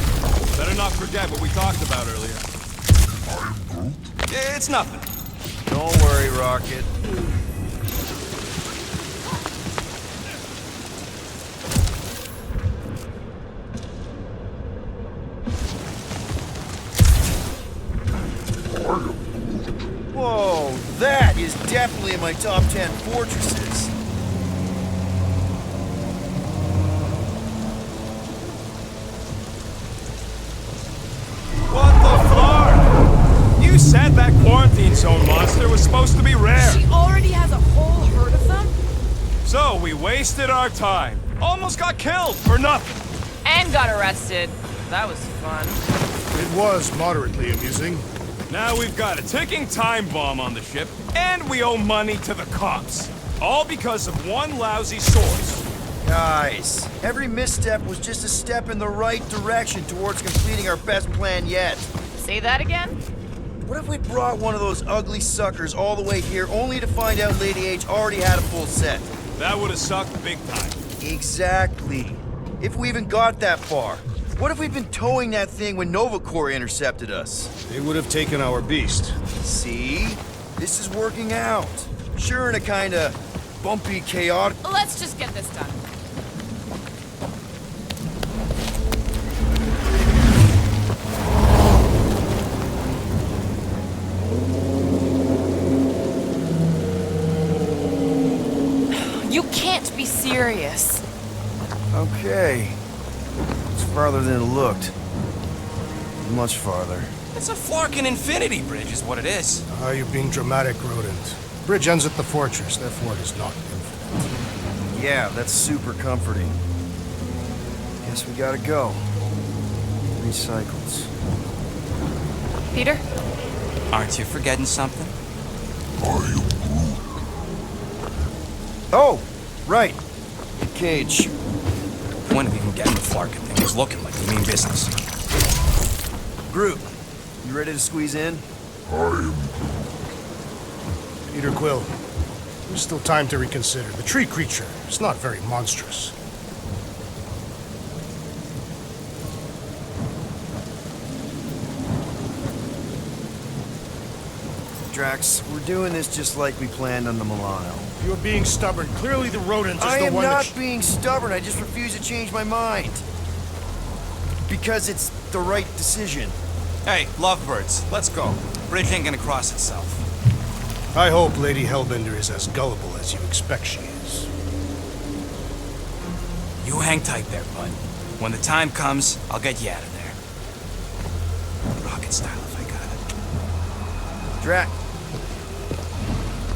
B: better not forget what we talked about earlier. Yeah, it's nothing.
D: Don't worry, Rocket. Whoa, that is definitely in my top 10 fortresses.
B: What the flark? You said that quarantine zone monster was supposed to be rare.
G: She already has a whole herd of them?
B: So we wasted our time. Almost got killed for nothing.
G: And got arrested. That was fun.
C: It was moderately amusing.
B: Now we've got a ticking time bomb on the ship, and we owe money to the cops. All because of one lousy source.
D: Guys, every misstep was just a step in the right direction towards completing our best plan yet.
G: Say that again?
D: What if we brought one of those ugly suckers all the way here only to find out Lady H already had a full set?
B: That would have sucked big time.
D: Exactly. If we even got that far. What if we'd been towing that thing when Nova Corps intercepted us?
C: They would have taken our beast.
D: See? This is working out. Sure, in a kinda bumpy, chaotic...
G: Let's just get this done. You can't be serious.
D: Okay. It's farther than it looked. Much farther.
F: It's a flarkin' infinity bridge is what it is.
C: Ah, you're being dramatic, Rodent. Bridge ends at the fortress, therefore it is not infinite.
D: Yeah, that's super comforting. Guess we gotta go. 3 cycles.
G: Peter?
F: Aren't you forgetting something?
D: Oh! Right. The cage.
F: When of even getting the flarkin' thing was looking like you mean business.
D: Group, you ready to squeeze in?
C: Peter Quill, there's still time to reconsider. The tree creature is not very monstrous.
D: Drax, we're doing this just like we planned on the Milano.
C: You're being stubborn. Clearly the rodent is
D: I
C: the
D: am
C: one
D: not being stubborn, I just refuse to change my mind. Because it's the right decision.
F: Hey, lovebirds, let's go. Bridge ain't gonna cross itself.
C: I hope Lady Hellbender is as gullible as you expect she is.
F: You hang tight there, bud. When the time comes, I'll get you out of there. Rocket style if I got it.
D: Drax.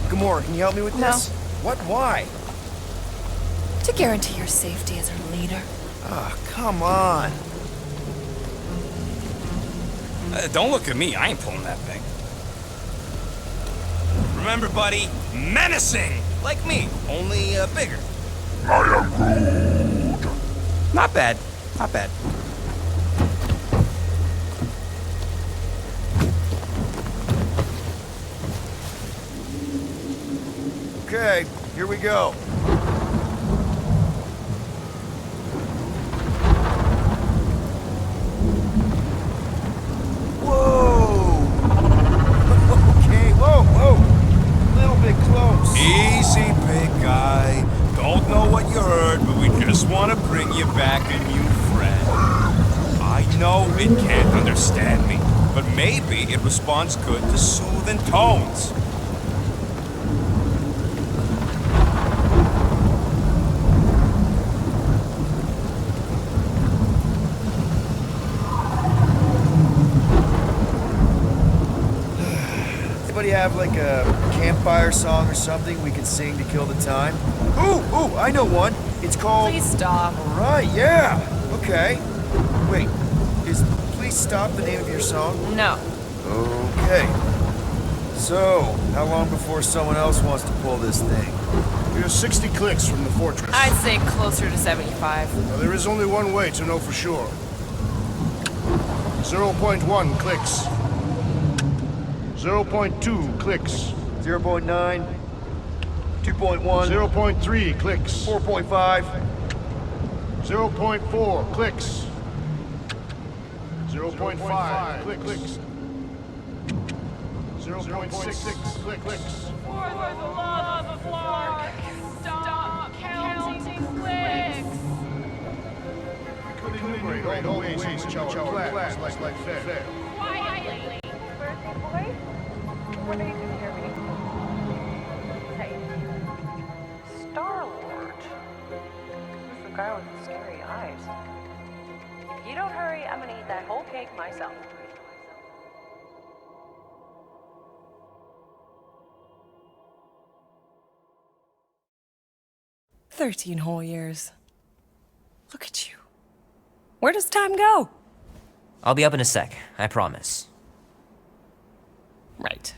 D: Gamora, can you help me with this? What? Why?
E: To guarantee your safety as our leader.
D: Ah, come on.
F: Don't look at me, I ain't pulling that thing.
B: Remember, buddy, menacing! Like me, only bigger.
J: I am Groot.
F: Not bad. Not bad.
D: Okay, here we go. Whoa! Okay, whoa! A little bit close.
B: Easy, big guy. Don't know what you heard, but we just want to bring you back a new friend. I know it can't understand me, but maybe it responds good to soothing tones.
D: Anybody have like a campfire song or something we can sing to kill the time? Ooh, I know one. It's called...
E: Please stop.
D: All right, yeah. Okay. Wait, is Please Stop the name of your song?
E: No.
D: Okay. So, how long before someone else wants to pull this thing?
C: We are 60 clicks from the fortress.
E: I'd say closer to 75.
C: Now, there is only one way to know for sure. 0.1 clicks. 0.2 clicks.
D: 0.9, 2.1,
C: 0.3 clicks.
D: 4.5,
C: 0.4 clicks. 0.5 clicks. 0.6 clicks.
I: For the love of Clark, stop counting clicks.
C: We could enumerate all the ways in which our class like fair.
I: Quietly. Birthday boy? What are you doing here, me? Hey. Star-Lord. Who's the guy with the scary eyes? If you don't hurry, I'm gonna eat that whole cake myself.
E: "13 whole years. Look at you. Where does time go?"
K: I'll be up in a sec, I promise.
E: Right.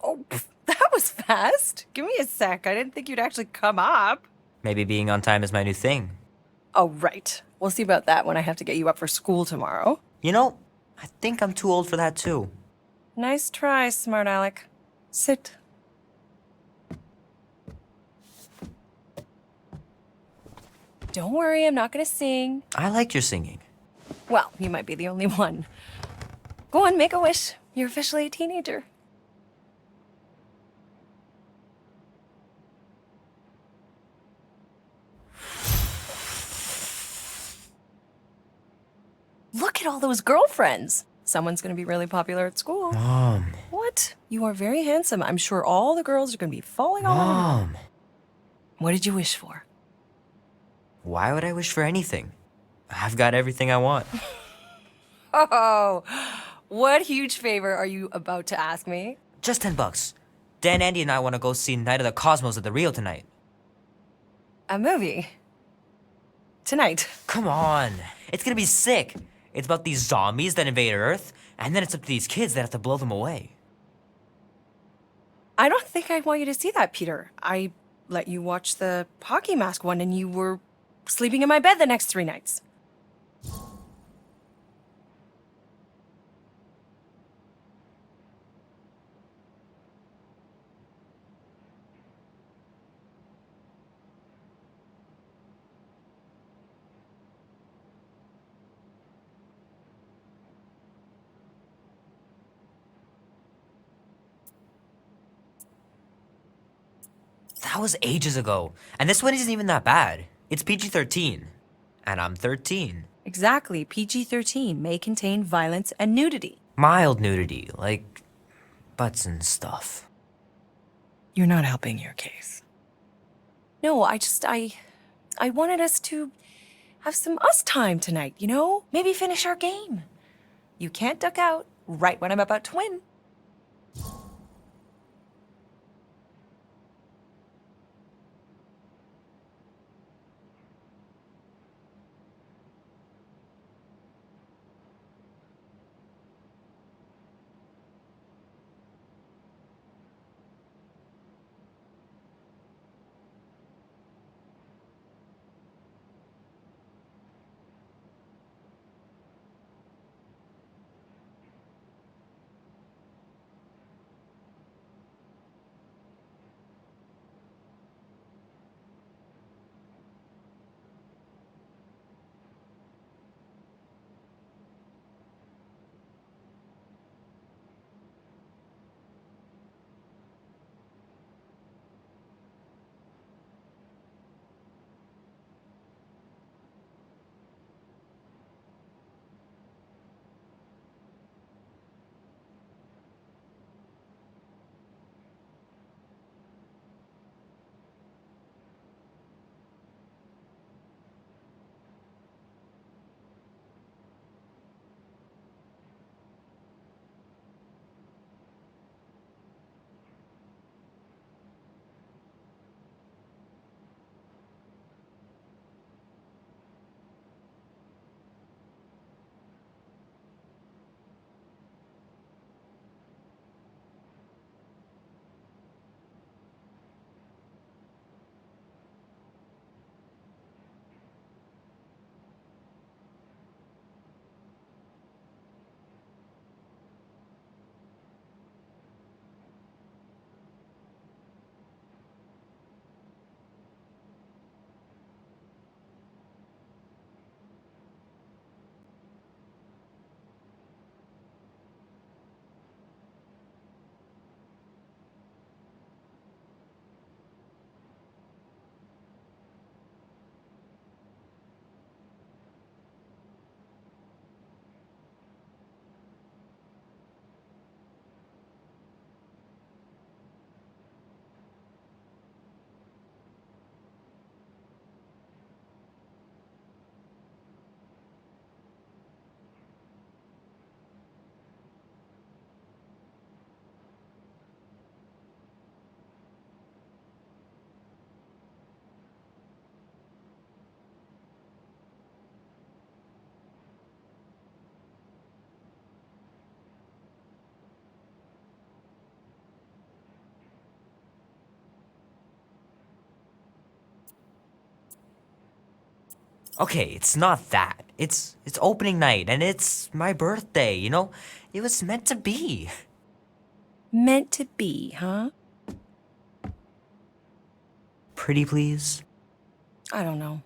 E: Oh, that was fast. Give me a sec. I didn't think you'd actually come up.
K: Maybe being on time is my new thing.
E: Oh, right. We'll see about that when I have to get you up for school tomorrow.
K: You know, I think I'm too old for that too.
E: Nice try, smart Alec. Sit. Don't worry, I'm not gonna sing.
K: I like your singing.
E: Well, you might be the only one. Go on, make a wish. You're officially a teenager. Look at all those girlfriends. Someone's gonna be really popular at school.
K: Mom.
E: What? You are very handsome. I'm sure all the girls are gonna be falling all over you.
K: Mom.
E: What did you wish for?
K: Why would I wish for anything? I've got everything I want.
E: Oh, what huge favor are you about to ask me?
K: Just $10. Dan, Andy, and I want to go see Night of the Cosmos at the Rio tonight.
E: A movie? Tonight?
K: Come on. It's gonna be sick. It's about these zombies that invade Earth, and then it's up to these kids that have to blow them away.
E: I don't think I want you to see that, Peter. I let you watch the hockey mask one and you were sleeping in my bed the next 3 nights.
K: That was ages ago. And this one isn't even that bad. It's PG-13. And I'm 13.
E: Exactly. PG-13 may contain violence and nudity.
K: Mild nudity, like butts and stuff.
E: You're not helping your case. No, I wanted us to Have some us time tonight, you know? Maybe finish our game. You can't duck out right when I'm about to win.
K: Okay, it's not that. It's opening night and it's my birthday, you know? It was meant to be.
E: Meant to be, huh?
K: Pretty please?
E: I don't know.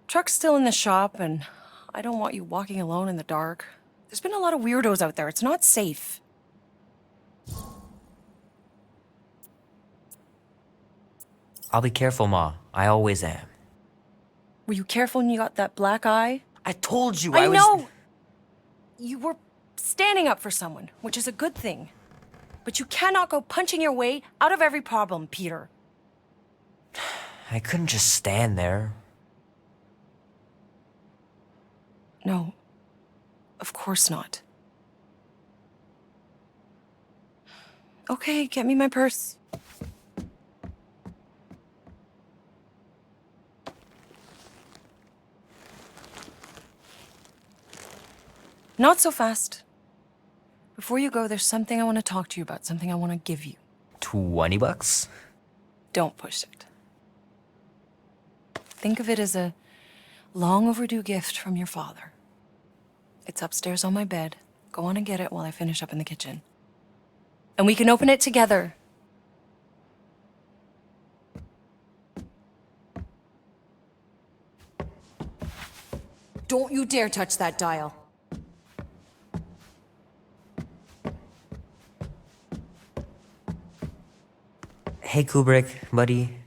E: Truck's still in the shop, and I don't want you walking alone in the dark. There's been a lot of weirdos out there. It's not safe.
K: I'll be careful, Ma. I always am.
E: Were you careful when you got that black eye?
K: I told you
E: I
K: was...
E: know! You were standing up for someone, which is a good thing. But you cannot go punching your way out of every problem, Peter.
K: I couldn't just stand there.
E: No. Of course not. Okay, get me my purse. Not so fast. Before you go, there's something I want to talk to you about, something I want to give you.
K: $20?
E: Don't push it. Think of it as a long overdue gift from your father. It's upstairs on my bed. Go on and get it while I finish up in the kitchen. And we can open it together. Don't you dare touch that dial.
K: Hey, Kubrick, buddy.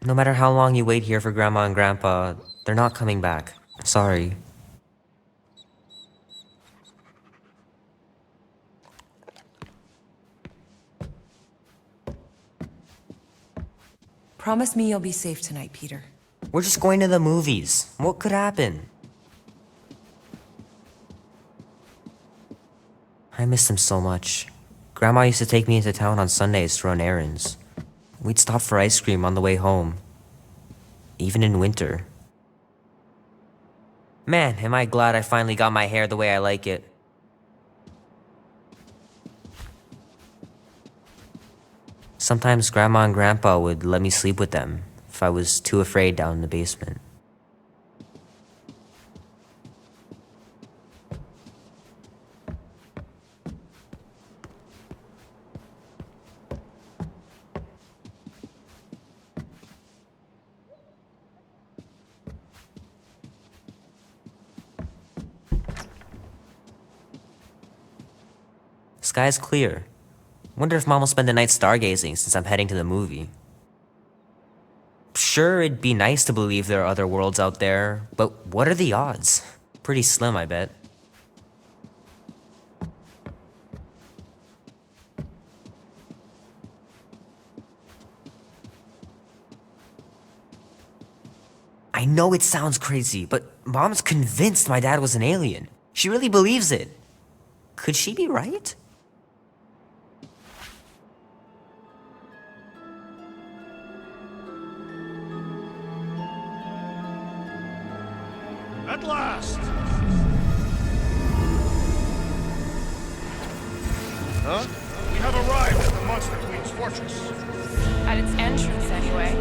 K: No matter how long you wait here for Grandma and Grandpa, they're not coming back. Sorry.
E: Promise me you'll be safe tonight, Peter.
K: We're just going to the movies. What could happen? I miss him so much. Grandma used to take me into town on Sundays to run errands. We'd stop for ice cream on the way home. Even in winter. Man, am I glad I finally got my hair the way I like it. Sometimes Grandma and Grandpa would let me sleep with them if I was too afraid down in the basement. Sky's clear. Wonder if Mom will spend the night stargazing since I'm heading to the movie. Sure, it'd be nice to believe there are other worlds out there, but what are the odds? Pretty slim, I bet. I know it sounds crazy, but Mom's convinced my dad was an alien. She really believes it. Could she be right?
C: At last!
D: Huh?
C: We have arrived at the Monster Queen's fortress.
G: At its entrance, anyway.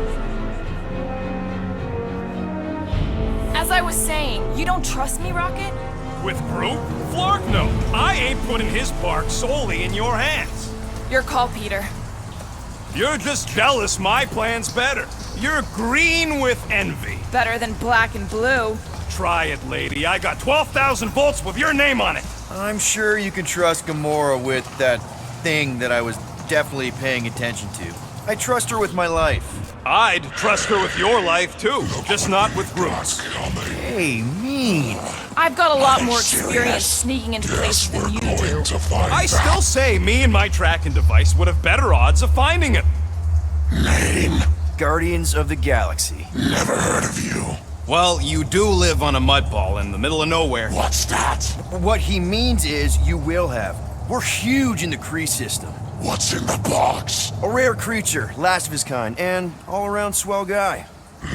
G: As I was saying, you don't trust me, Rocket?
B: With Groot? Flark no. I ain't putting his bark solely in your hands.
G: Your call, Peter.
B: You're just jealous my plan's better. You're green with envy.
G: Better than black and blue.
B: Try it, lady. I got 12,000 volts with your name on it.
D: I'm sure you can trust Gamora with that thing that I was definitely paying attention to. I trust her with my life.
B: I'd trust her with your life, too. Just not with Groot's.
D: Hey, mean.
G: I've got a lot more experience sneaking into places than you do.
B: I still say me and my tracking device would have better odds of finding him.
J: Name?
D: Guardians of the Galaxy.
J: Never heard of you.
B: Well, you do live on a mud ball in the middle of nowhere.
J: What's that?
D: What he means is you will have. We're huge in the Kree system.
J: What's in the box?
D: A rare creature, last of his kind, and all-around swell guy.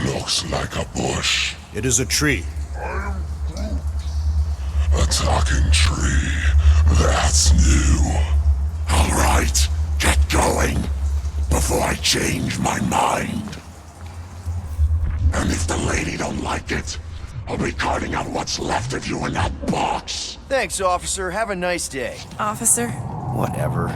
J: Looks like a bush.
C: It is a tree.
J: A talking tree. That's new. All right, get going before I change my mind. And if the lady don't like it, I'll be carting out what's left of you in that box.
D: Thanks, officer. Have a nice day.
E: Officer?
D: Whatever.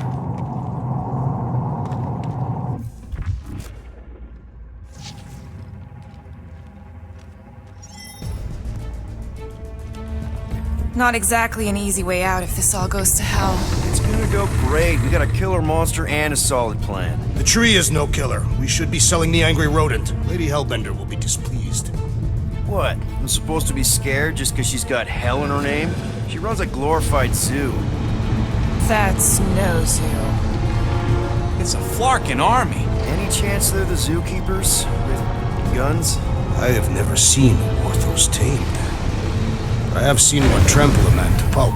E: Not exactly an easy way out if this all goes to hell.
D: It's gonna go great. We got a killer monster and a solid plan.
C: The tree is no killer. We should be selling the angry rodent. Lady Hellbender will be displeased.
D: What? I'm supposed to be scared just because she's got hell in her name? She runs a glorified zoo.
E: That's no zoo.
F: It's a Flarkin army.
D: Any chance they're the zookeepers? With guns?
C: I have never seen Orthos tamed. I have seen one trample a man to pulp.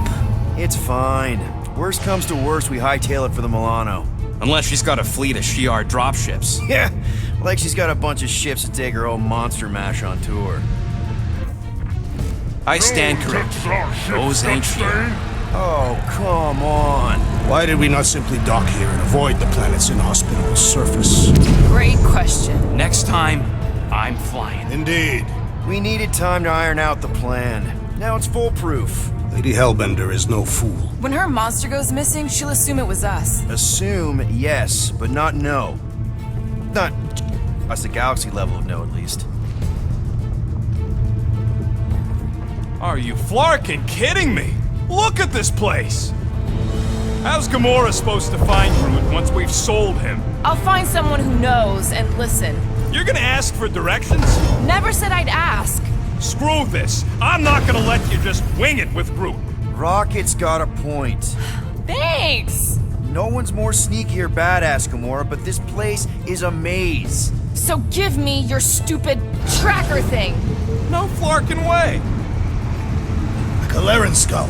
D: It's fine. Worst comes to worst, we hightail it for the Milano.
F: Unless she's got a fleet of Shi'ar dropships.
D: Yeah, like she's got a bunch of ships to take her own monster mash on tour.
F: I stand corrected. Those ain't Shi'ar.
D: Oh, come on.
C: Why did we not simply dock here and avoid the planet's inhospitable surface?
E: Great question.
F: Next time, I'm flying.
C: Indeed.
D: We needed time to iron out the plan. Now it's foolproof.
C: Lady Hellbender is no fool.
E: When her monster goes missing, she'll assume it was us.
D: Assume yes, but not no. Not us, the galaxy level of no, at least.
B: Are you Flarkin kidding me? Look at this place! How's Gamora supposed to find Groot once we've sold him?
G: I'll find someone who knows and listen.
B: You're gonna ask for directions?
G: Never said I'd ask.
B: Screw this. I'm not gonna let you just wing it with Groot.
D: Rocket's got a point.
G: Thanks!
D: No one's more sneaky or badass, Gamora, but this place is a maze.
G: So give me your stupid tracker thing!
B: No flarkin' way!
C: A Galeran skull.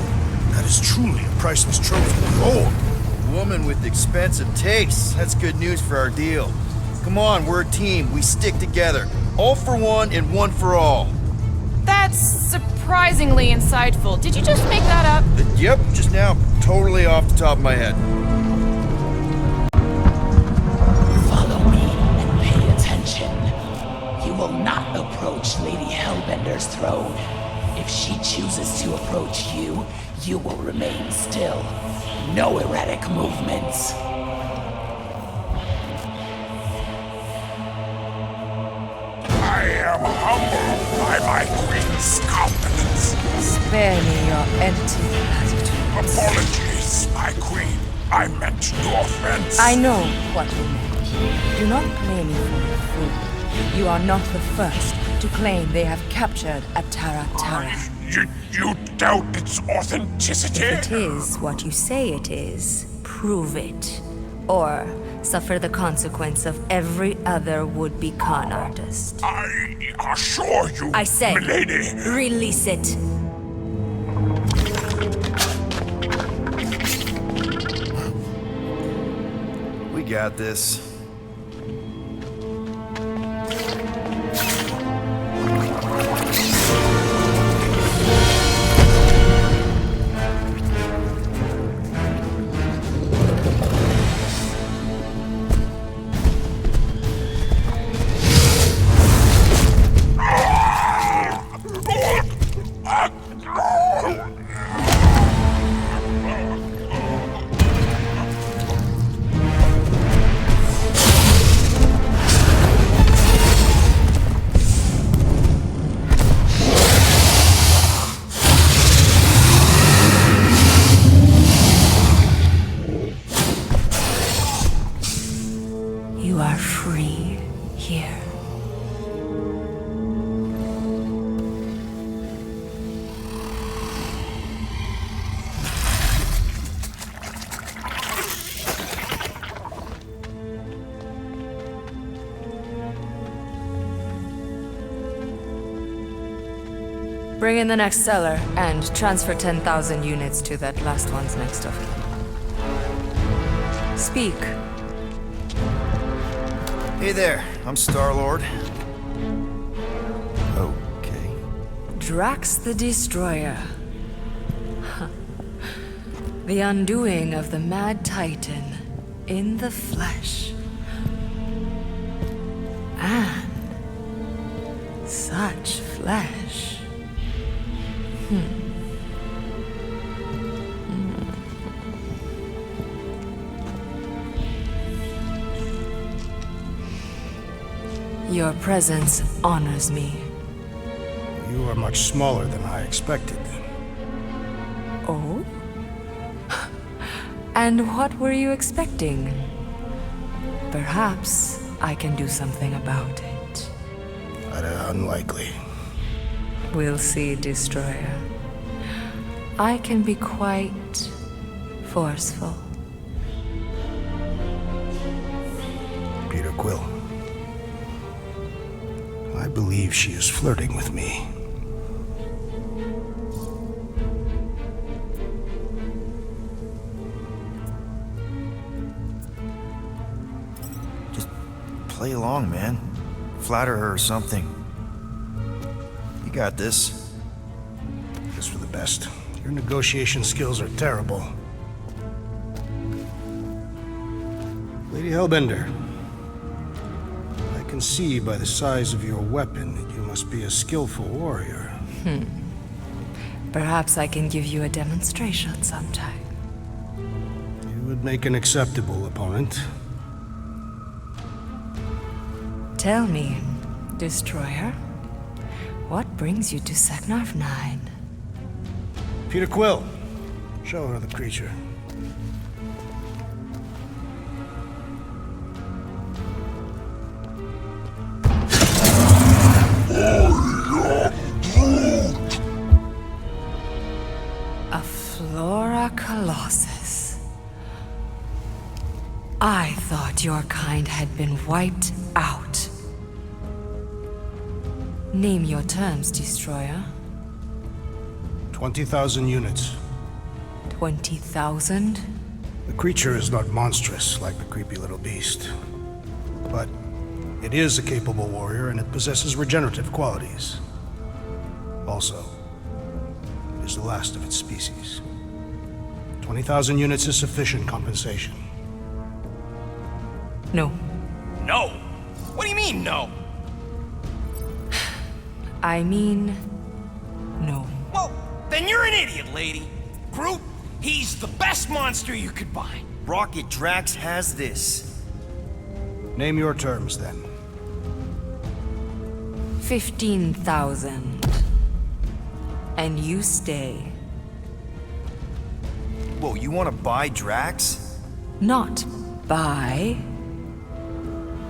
C: That is truly a priceless trophy. Behold!
D: Woman with expensive tastes. That's good news for our deal. Come on, we're a team. We stick together. All for one and one for all.
G: That's surprisingly insightful. Did you just make that up?
D: Yep, just now. Totally off the top of my head.
L: Follow me and pay attention. You will not approach Lady Hellbender's throne. If she chooses to approach you, you will remain still. No erratic movements.
J: I am humbled by my queen's competence.
I: Spare me your empty platitudes.
J: Apologies, my queen. I meant no offense.
I: I know what you meant. Do not play me for a fool. You are not the first to claim they have captured a Tara.
J: You doubt its authenticity?
I: If it is what you say it is, prove it. Or suffer the consequence of every other would-be con artist.
J: I assure you,
I: I say,
J: milady.
I: release it.
D: We got this.
I: You are free here. Bring in the next seller and transfer 10,000 units to that last one's next of kin. Speak.
D: Hey there, I'm Star-Lord. Okay.
I: Drax the Destroyer. Huh. The undoing of the Mad Titan in the flesh. And such flesh. Your presence honors me.
C: You are much smaller than I expected.
I: Oh? And what were you expecting? Perhaps I can do something about it.
C: Unlikely.
I: We'll see, Destroyer. I can be quite forceful.
C: Peter Quill. I believe she is flirting with me.
D: Just play along, man. Flatter her or something. You got this.
C: Just for the best. Your negotiation skills are terrible. Lady Hellbender, I can see by the size of your weapon that you must be a skillful warrior.
I: Perhaps I can give you a demonstration sometime.
C: You would make an acceptable opponent.
I: Tell me, Destroyer, what brings you to Seknarf 9?
C: Peter Quill, show her the creature.
I: A Flora Colossus. I thought your kind had been wiped out. Name your terms, Destroyer.
A: 20,000 units.
I: 20,000?
A: The creature is not monstrous like the creepy little beast. But it is a capable warrior and it possesses regenerative qualities. Also, it is the last of its species. 20,000 units is sufficient compensation.
I: No.
F: No! What do you mean, no?
I: I mean, no.
F: Well, then you're an idiot, lady. Groot, he's the best monster you could buy.
D: Rocket Drax has this.
A: Name your terms, then.
I: 15,000. And you stay.
D: Whoa, you want to buy Drax?
I: Not buy.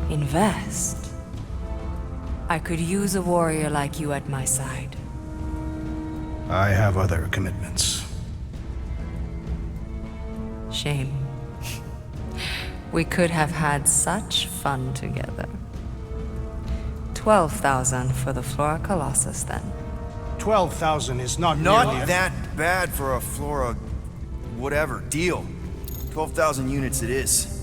I: Invest. I could use a warrior like you at my side.
A: I have other commitments.
I: Shame. We could have had such fun together. 12,000 for the Flora Colossus, then.
A: 12,000 is not
D: Not
A: nearly
D: that bad for a Flora... whatever, deal. 12,000 units it is.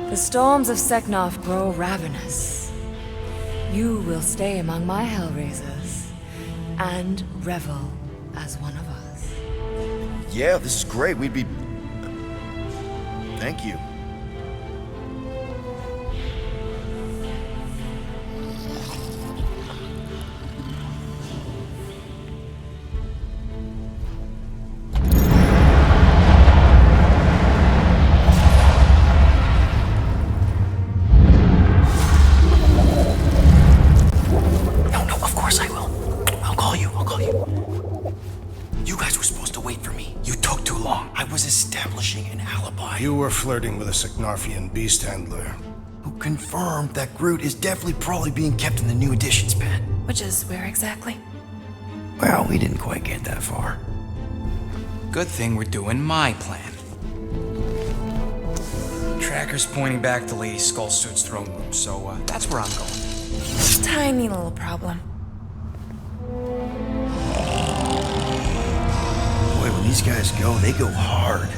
I: The storms of Seknov grow ravenous. You will stay among my Hellraisers and revel as one of us.
D: Yeah, this is great. We'd be... Thank you.
A: You were flirting with a Seknarfian beast handler.
D: Who confirmed that Groot is definitely probably being kept in the new editions pen.
E: Which is where exactly?
D: Well, we didn't quite get that far.
F: Good thing we're doing my plan. Tracker's pointing back to Lady Skullsuit's throne room, so that's where I'm going.
E: Tiny little problem.
D: Boy, when these guys go, they go hard.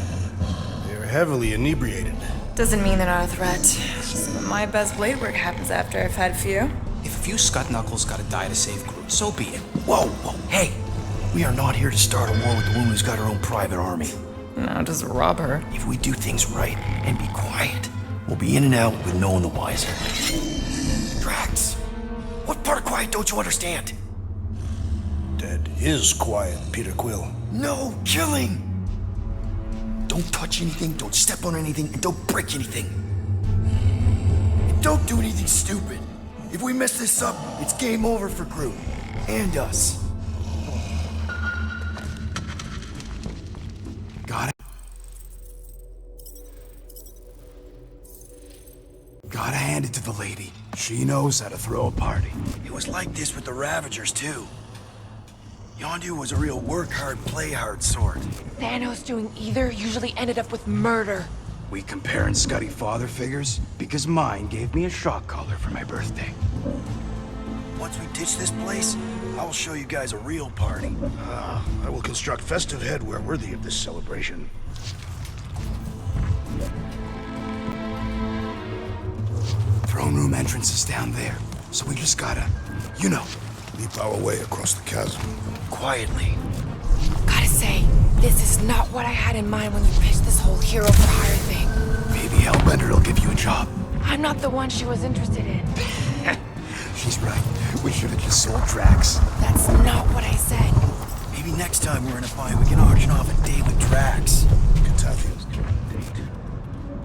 A: They're heavily inebriated.
E: Doesn't mean they're not a threat. Some of my best blade work happens after I've had a few.
F: If a few scut knuckles gotta die to save Groot, so be it.
D: Whoa, whoa, hey! We are not here to start a war with the woman who's got her own private army.
E: No, just rob her.
D: If we do things right and be quiet, we'll be in and out with no one the wiser. Drax, what part of quiet don't you understand?
A: Dead is quiet, Peter Quill.
D: No killing! Don't touch anything, don't step on anything, and don't break anything. And don't do anything stupid. If we mess this up, it's game over for Groot. And us.
F: Gotta hand it to the lady. She knows how to throw a party.
D: It was like this with the Ravagers, too. Yondu was a real work hard, play hard sort.
G: Thanos doing either usually ended up with murder.
F: We comparing Scuddy father figures? Because mine gave me a shock collar for my birthday.
D: Once we ditch this place, I will show you guys a real party.
C: I will construct festive headwear worthy of this celebration.
F: Throne room entrance is down there, so we just gotta, you know.
C: Leap our way across the chasm.
D: Quietly.
G: Gotta say, this is not what I had in mind when you pitched this whole hero for hire thing.
F: Maybe Hellbender will give you a job.
G: I'm not the one she was interested in.
F: She's right. We should have just sold Drax.
G: That's not what I said.
D: Maybe next time we're in a fight, we can auction off a date with Drax.
C: Catathia's date.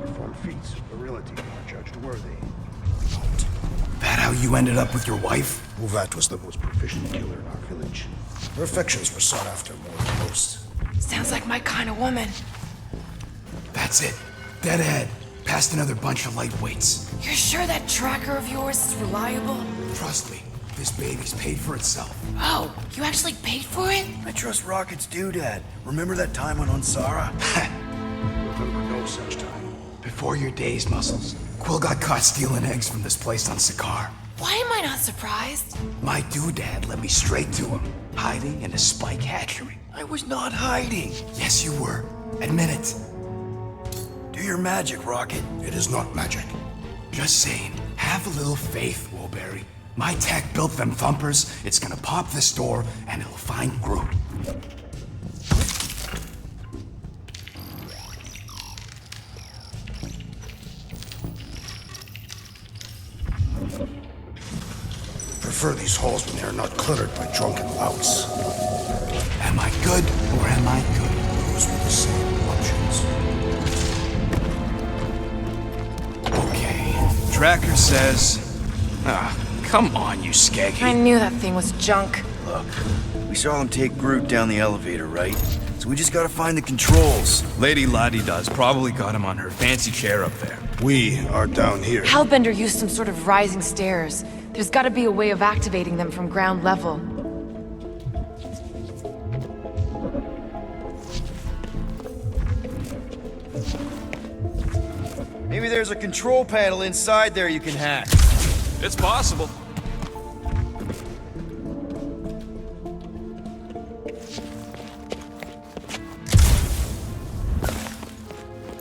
C: Perform her feats. Virility are judged worthy.
F: That how you ended up with your wife?
C: Uvat was the most proficient killer in our village. Her affections were sought after more than most.
E: Sounds like my kind of woman.
F: That's it. Dead ahead. Past another bunch of lightweights.
E: You're sure that tracker of yours is reliable?
F: Trust me, this baby's paid for itself.
E: Oh, you actually paid for it?
D: I trust Rocket's doodad. Remember that time on Unsara?
C: Remember no such time.
F: Before your days, Muscles, Quill got caught stealing eggs from this place on Sakaar.
E: Why am I not surprised?
F: My doodad led me straight to him, hiding in a spike hatchery.
D: I was not hiding.
F: Yes, you were. Admit it.
D: Do your magic, Rocket.
C: It is not magic.
F: Just saying, have a little faith, Woolberry. My tech built them thumpers, it's gonna pop this door, and it'll find Groot.
C: Prefer these halls when they are not cluttered by drunken louts.
F: Am I good, or am I good?
C: Those were the same options.
F: Okay. Tracker says... come on, you skeggy.
E: I knew that thing was junk.
D: Look, we saw them take Groot down the elevator, right? So we just gotta find the controls.
B: Lady Lottie-Da's probably got him on her fancy chair up there.
C: We are down here.
I: Hellbender used some sort of rising stairs. There's gotta be a way of activating them from ground level.
D: Maybe there's a control panel inside there you can hack.
B: It's possible.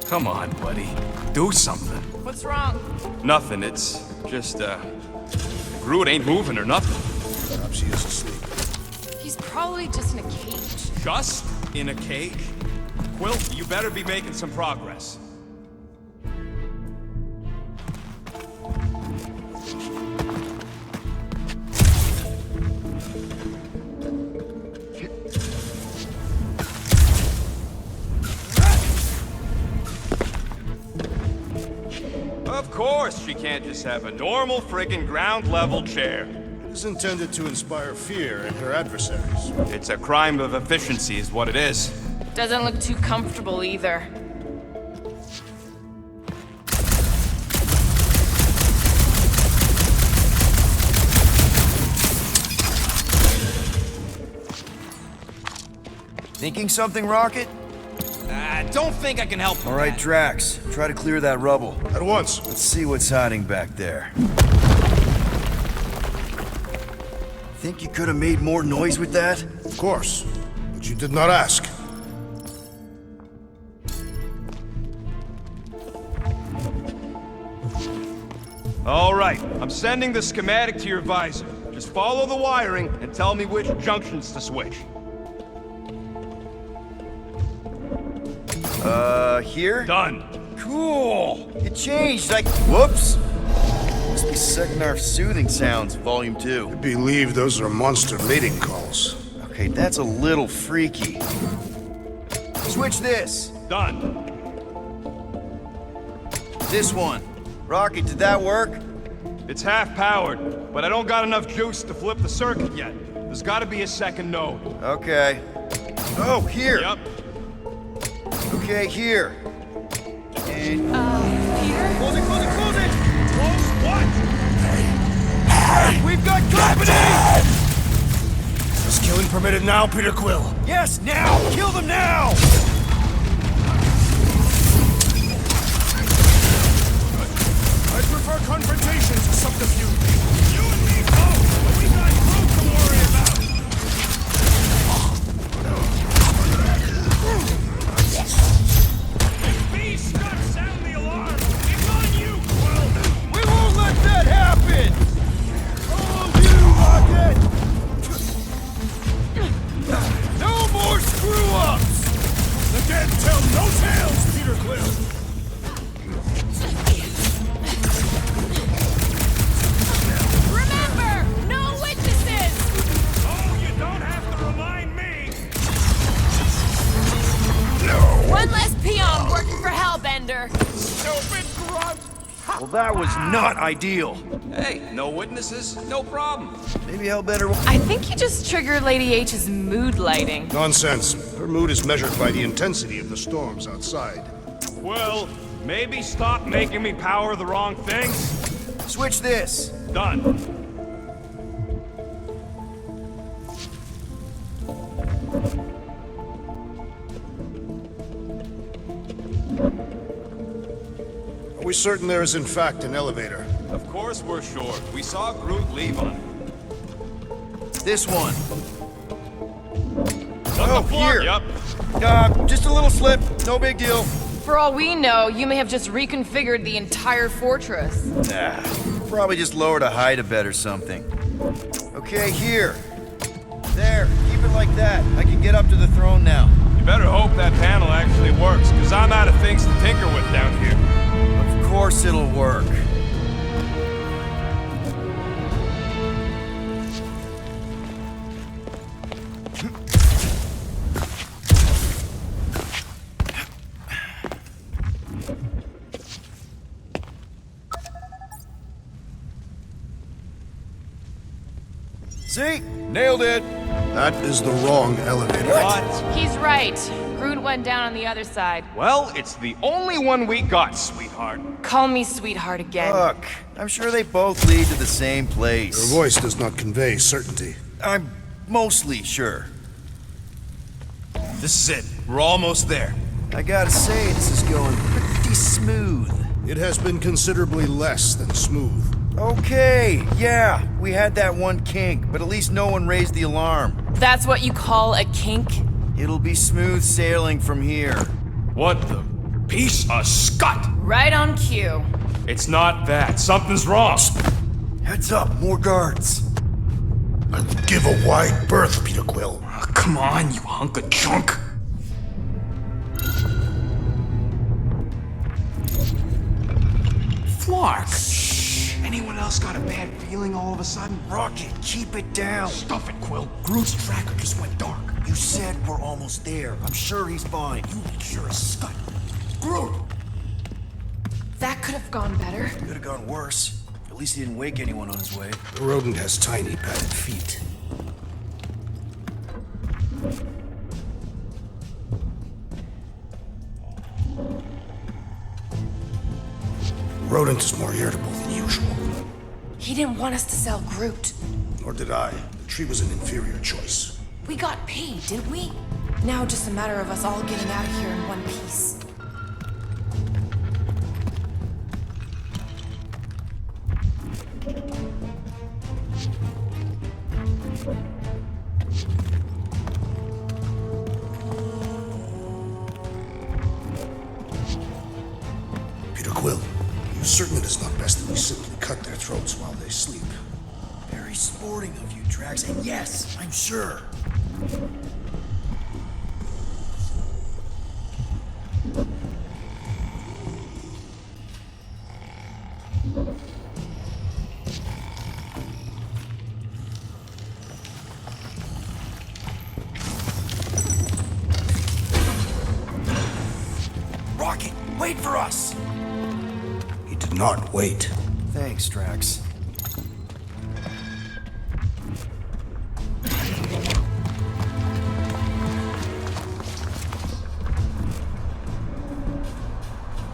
F: Come on, buddy. Do something.
G: What's wrong?
B: Nothing, it's just, Groot ain't moving or nothing.
C: Perhaps he is asleep.
G: He's probably just in a cage.
B: Just in a cage? Quill, you better be making some progress. Of course she can't just have a normal friggin' ground-level chair.
C: It is intended to inspire fear in her adversaries.
B: It's a crime of efficiency is what it is.
G: Doesn't look too comfortable either.
D: Thinking something, Rocket?
B: I don't think I can help with
D: All right,
B: that.
D: Drax. Try to clear that rubble.
C: At once.
D: Let's see what's hiding back there. Think you could have made more noise with that?
C: Of course. But you did not ask.
B: All right, I'm sending the schematic to your visor. Just follow the wiring and tell me which junctions to switch.
D: Here?
B: Done.
D: Cool! It changed, like... Whoops! Must be Seknarf soothing sounds, volume 2.
C: I believe those are monster mating calls.
D: Okay, that's a little freaky. Switch this!
B: Done.
D: This one. Rocket, did that work?
B: It's half-powered, but I don't got enough juice to flip the circuit yet. There's gotta be a second node.
D: Okay. Oh, here!
B: Yep.
D: Okay, here. And...
G: Peter?
D: Close it, close it, close it!
B: Close what?
D: We've got company!
C: Is killing permitted now, Peter Quill?
D: Yes, now! Kill them now!
C: I prefer confrontation to subterfuge. You and me both, but we got Groot to worry about.
B: Be stuck, sound the alarm! It's on you, Quill!
D: We won't let that happen! Oh, you Rocket! No more screw-ups!
C: The dead tell no tales, Peter Quill.
G: Remember
D: Well, that was not ideal.
B: Hey, no witnesses, no problem.
D: Maybe Hellbender will...
E: I think you just triggered Lady H's mood lighting.
C: Nonsense. Her mood is measured by the intensity of the storms outside.
B: Well, maybe stop making me power the wrong things.
D: Switch this.
B: Done.
C: Are we certain there is in fact an elevator?
B: Of course we're sure. We saw Groot leave on it.
D: This one.
B: On
D: Oh,
B: the floor?
D: here.
B: Yep.
D: Just a little slip. No big deal.
E: For all we know, you may have just reconfigured the entire fortress.
D: Nah, probably just lowered a height a bit or something. Okay, here. There, keep it like that. I can get up to the throne now.
B: You better hope that panel actually works, because I'm out of things to tinker with down here.
D: Of course it'll work. See? Nailed it!
C: That is the wrong elevator.
B: What?
G: He's right. Groot went down on the other side.
B: Well, it's the only one we got, sweetheart.
E: Call me sweetheart again.
D: Look, I'm sure they both lead to the same place.
C: Your voice does not convey certainty.
D: I'm mostly sure.
F: This is it. We're almost there.
D: I gotta say, this is going pretty smooth.
C: It has been considerably less than smooth.
D: Okay, yeah, we had that one kink, but at least no one raised the alarm.
E: That's what you call a kink?
D: It'll be smooth sailing from here.
B: What the piece of scut?
E: Right on cue.
B: It's not that. Something's wrong.
D: Heads up, more guards.
C: I would give a wide berth, Peter Quill.
F: Oh, come on, you hunk of junk. Flark! Anyone else got a bad feeling all of a sudden?
D: Rocket, keep it down.
F: Stuff it, Quill. Groot's tracker just went dark.
D: You said we're almost there. I'm sure he's fine.
F: You think you're a scut. Groot!
E: That could have gone better.
D: Could have gone worse. At least he didn't wake anyone on his way.
C: The rodent has tiny padded feet. Rodent is more irritable than usual.
E: He didn't want us to sell Groot.
C: Nor did I. The tree was an inferior choice.
E: We got paid, didn't we? Now just a matter of us all getting out of here in one piece.
C: Peter Quill, are you certain it is not best that we simply cut their throats while they sleep?
D: Very sporting of you, Drax, and yes, I'm sure. Rocket, wait for us!
C: He did not wait.
D: Thanks, Drax.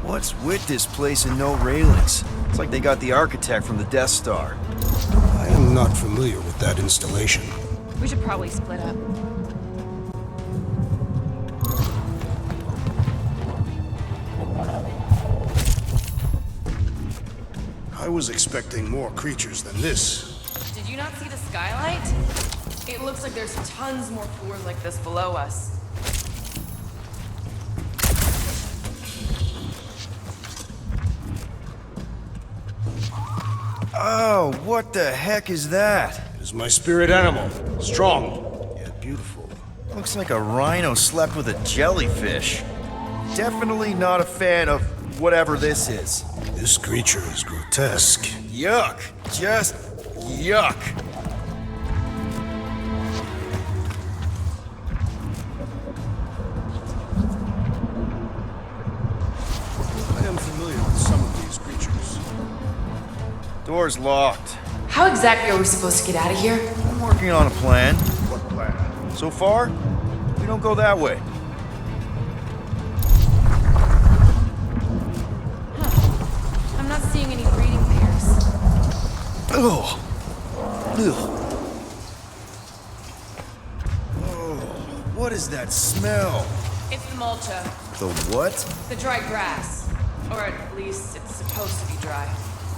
D: What's with this place and no railings? It's like they got the architect from the Death Star.
C: I am not familiar with that installation.
G: We should probably split up.
C: I was expecting more creatures than this.
E: Did you not see the skylight? It looks like there's tons more floors like this below us.
D: Oh, what the heck is that?
C: It is my spirit animal. Strong, yet beautiful.
D: Looks like a rhino slept with a jellyfish. Definitely not a fan of whatever this is.
C: This creature is grotesque.
D: Yuck. Just yuck.
C: I am familiar with some of these creatures.
D: Door's locked.
E: How exactly are we supposed to get out of here?
D: I'm working on a plan.
C: What plan?
D: So far, we don't go that way.
E: I'm not seeing any breeding pairs.
D: Ugh. Ugh. Oh, what is that smell?
G: It's the mulcha,
D: The what?
G: the dry grass. Or at least it's supposed to be dry.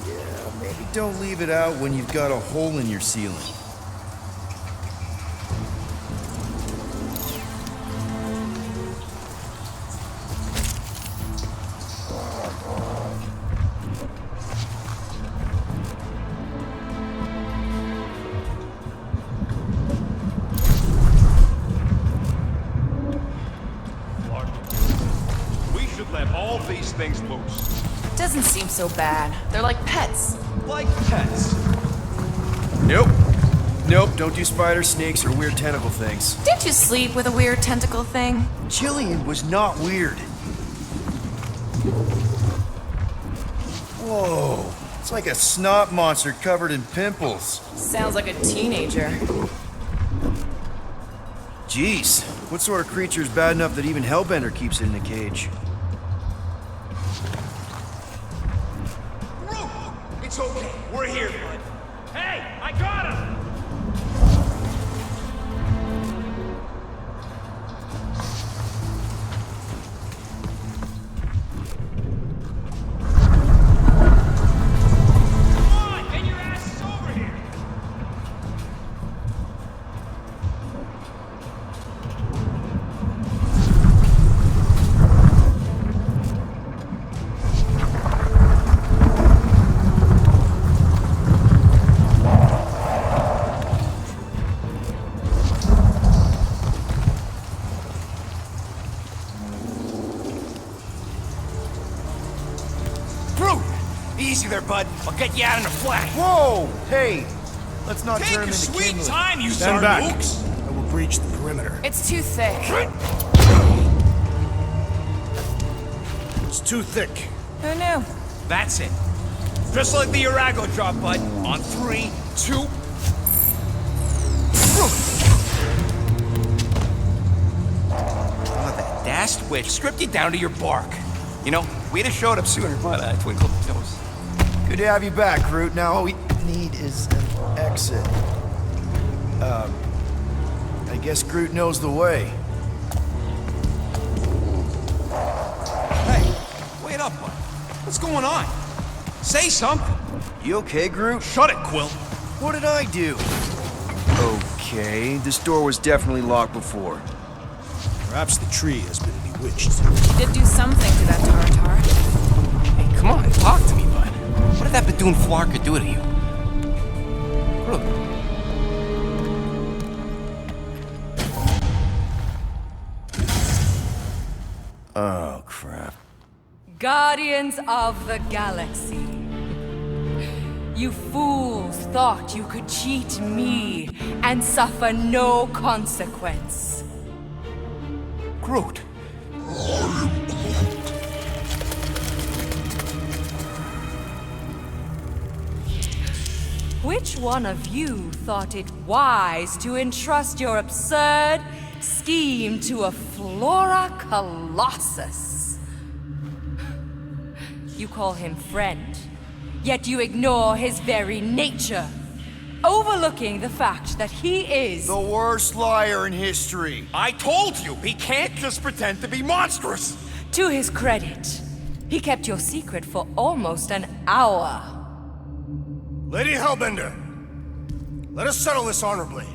D: Yeah, maybe don't leave it out when you've got a hole in your ceiling.
B: We should let all these things loose.
E: Doesn't seem so bad. They're like pets.
B: Like pets.
D: Nope. Nope, don't do spider, snakes, or weird tentacle things.
E: Didn't you sleep with a weird tentacle thing?
D: Jillian was not weird. Whoa. It's like a snot monster covered in pimples.
E: Sounds like a teenager.
D: Jeez, what sort of creature is bad enough that even Hellbender keeps it in a cage?
B: It's okay. We're here, bud. Hey, I got him! Come on, get your asses over here!
F: Easy there, bud. I'll get you out in a flash.
D: Whoa! Hey! Let's not
B: Take
D: turn him
B: your
D: into
B: sweet
D: kindling.
B: time, you
C: Stand back.
B: Zarmooks!
C: I will breach the perimeter.
E: It's too thick.
C: It's too thick.
E: Who knew?
F: That's it. Just like the Arago drop, bud. On 3, 2... Oh, that dashed witch stripped you down to your bark. You know, we'd have showed up sooner, but twinkled toes.
D: Good to have you back, Groot. Now all we need is an exit. I guess Groot knows the way.
F: Hey, wait up, bud. What's going on? Say something.
D: You okay, Groot?
B: Shut it, Quill.
D: What did I do? Okay, this door was definitely locked before.
C: Perhaps the tree has been bewitched.
E: You did do something to that Tartar.
F: Hey, come on, talk to me, bud. What did that Bethune Flarka do to you? Look.
D: Oh, crap.
I: Guardians of the Galaxy. You fools thought you could cheat me and suffer no consequence.
F: Groot.
I: Which one of you thought it wise to entrust your absurd scheme to a Flora Colossus? You call him friend, yet you ignore his very nature, overlooking the fact that he is
D: The worst liar in history.
F: I told you, he can't just pretend to be monstrous.
I: To his credit, he kept your secret for almost an hour.
C: Lady Hellbender, let us settle this honorably.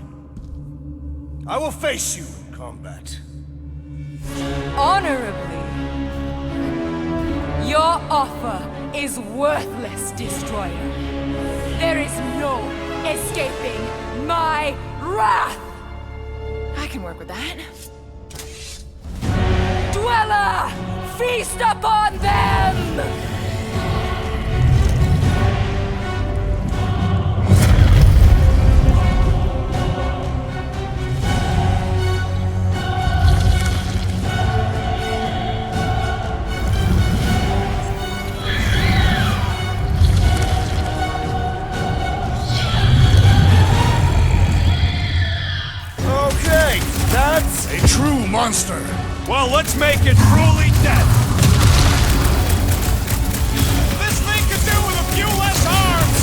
C: I will face you in combat.
I: Honorably. Your offer is worthless, Destroyer. There is no escaping my wrath!
E: I can work with that.
I: Dweller! Feast upon them!
C: monster!
B: Well, let's make it truly dead. This thing could do with a few less arms.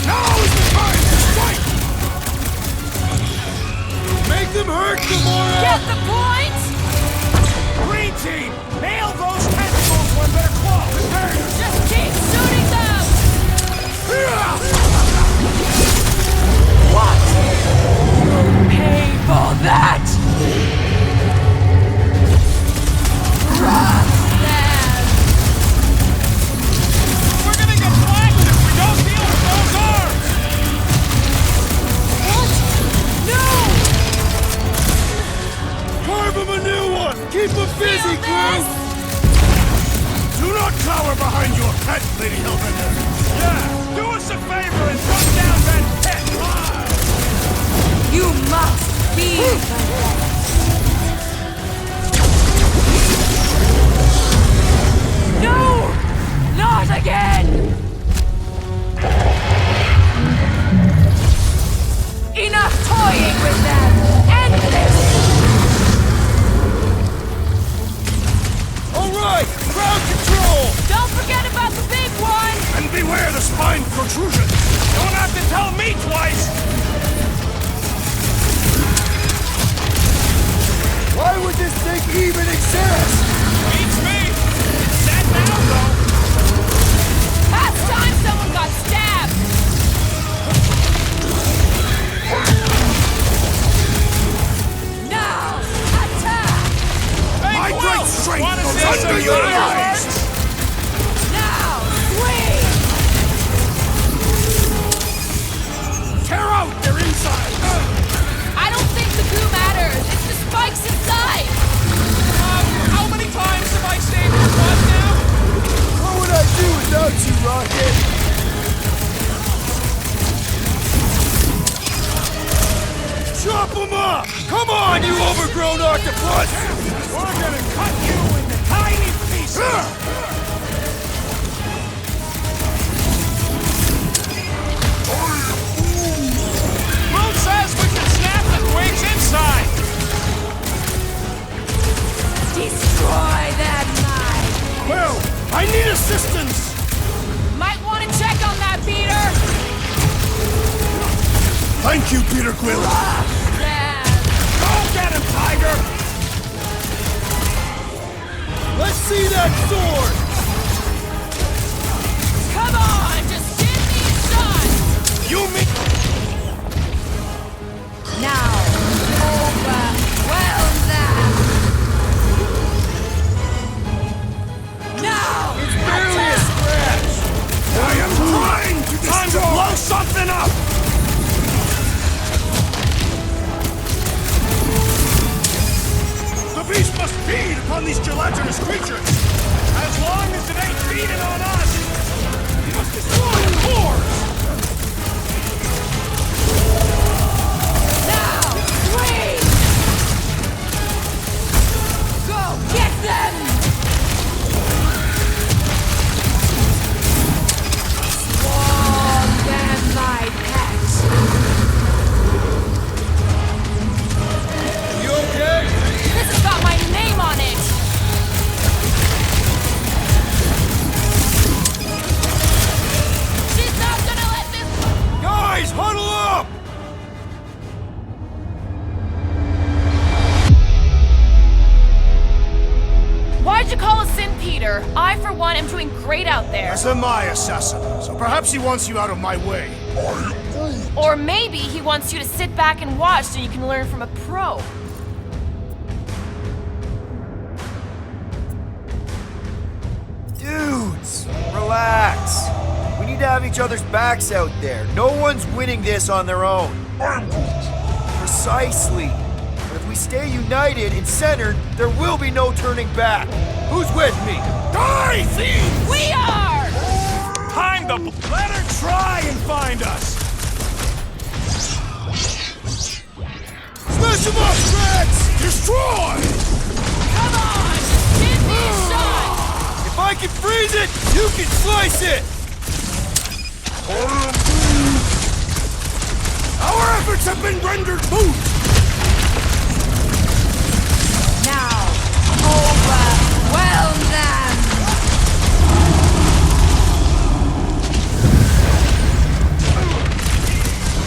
C: Now is the time to strike! Make them hurt, Gamora!
G: Get the point?
B: Green team, nail those tentacles when they're close.
G: Just keep shooting them!
L: What? You'll pay for that!
G: Crush them!
B: We're gonna get flanked if we don't deal with those arms.
G: What? No!
C: Carve him a new one! Keep him busy,
G: Feel
C: Groot!
G: this?
C: Do not cower behind your pet, Lady Hellbender!
B: Yeah, do us a favor and run down that pit.
I: You must be the best.
G: No! Not again!
I: Enough toying with them! End this!
C: Alright! Ground control!
G: Don't forget about the big one!
C: And beware the spine protrusion!
B: Don't have to tell me twice.
C: Why would this thing even exist?
B: Beats me. It's dead now, though.
G: Last time someone got stabbed!
I: Now, attack!
B: Hey,
C: My
B: Quill,
C: great strength
B: wanna
C: goes
B: see some
C: under your
B: fireworks?
C: eyes!
I: Now, swing!
C: Tear out their insides!
G: I don't think the goo matters. It's the spikes inside.
B: How many times have I saved your butt now?
C: What would I do without you, Rocket? Chop them up! Come on, you overgrown octopus!
B: We're gonna cut you into tiny pieces. Groot says we can snap the twigs inside.
I: Destroy that mine!
C: Well, I need assistance!
G: Might want to check on that, Peter.
C: Thank you, Peter Quill.
G: Them.
B: Go get him, Tiger.
C: Let's see that sword!
G: Come on, just give me a shot.
C: You mean...
I: Now, overwhelm them! Now,
C: Barely a scratch! I am trying to destroy...
B: Time to blow something up.
C: The beast must feed upon these gelatinous creatures!
B: As long as it ain't feeding on us, we must destroy the cores.
I: now, swing! Go, get them! Swarm them, my pets!
C: You okay?
G: This has got my name on it. She's not gonna let this.
C: Guys, huddle up!
G: Why'd you call us in, Peter? I, for one, am doing great out there.
C: That's a my assassin, so perhaps he wants you out of my way.
G: Or maybe he wants you to sit back and watch so you can learn from a pro.
D: Dudes, relax. We need to have each other's backs out there. No one's winning this on their own. Precisely. But if we stay united and centered, there will be no turning back. Who's with me?
C: Die, thieves!
G: We are!
B: Time to let her try and find us.
C: Smash him up, Drax! Destroy!
G: Come on! Give me a shot!
C: If I
B: can freeze it! You can slice it!
C: Our efforts have been rendered moot!
I: Now, overwhelm them!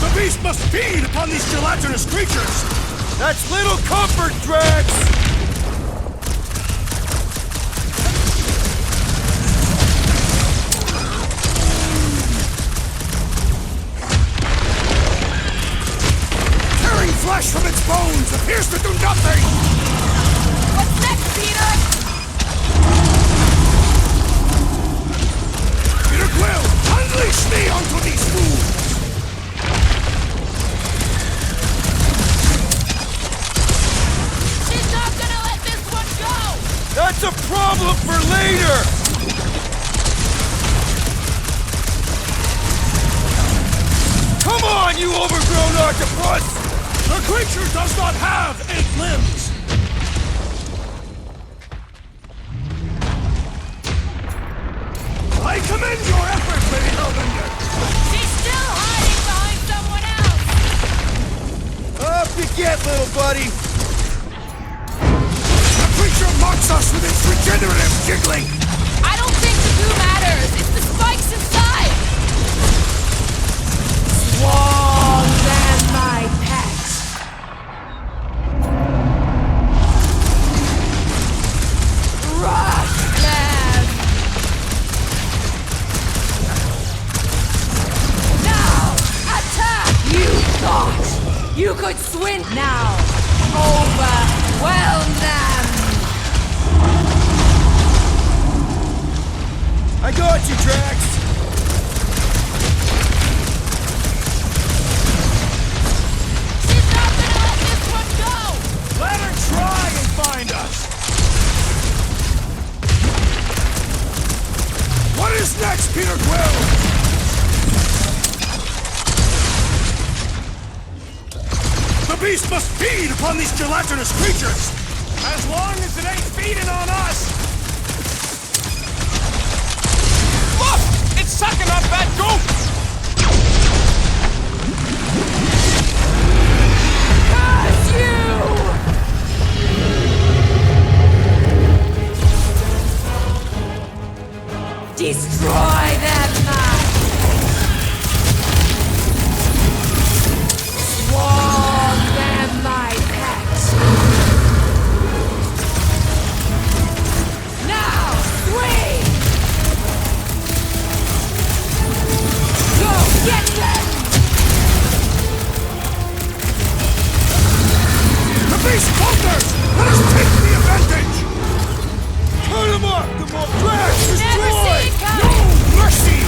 C: The beast must feed upon these gelatinous creatures!
B: That's little comfort, Drax!
C: Tearing flesh from its bones appears to do nothing!
G: What's next, Peter?
C: Peter Quill, unleash me onto these fools!
G: She's not gonna let this one go!
B: That's a problem for later! Come on, you overgrown octopus!
C: The creature does not have 8 limbs! I commend your efforts, Lady Hellbender!
G: She's still hiding behind someone else!
B: Up you get, little buddy!
C: The creature mocks us with its regenerative jiggling!
G: I don't think the goo matters. It's the spikes inside.
I: Swarm them, my pet! Rush them! Now, attack! You thought you could swim now! Overwhelm them!
B: I got you, Drax!
G: She's not gonna let this one go.
C: Let her try and find us! What is next, Peter Quill? The beast must feed upon these gelatinous creatures!
B: As long as it ain't feeding on us! Look! It's sucking up that goop!
I: Curse you! Destroy them, man! Swarm them, my pet! Now, swing! Go get them!
C: The beast falters! Let us take the advantage!
B: Cut him up! The more Drax,
G: Never
B: destroy!
G: see it
C: No
G: coming.
C: mercy!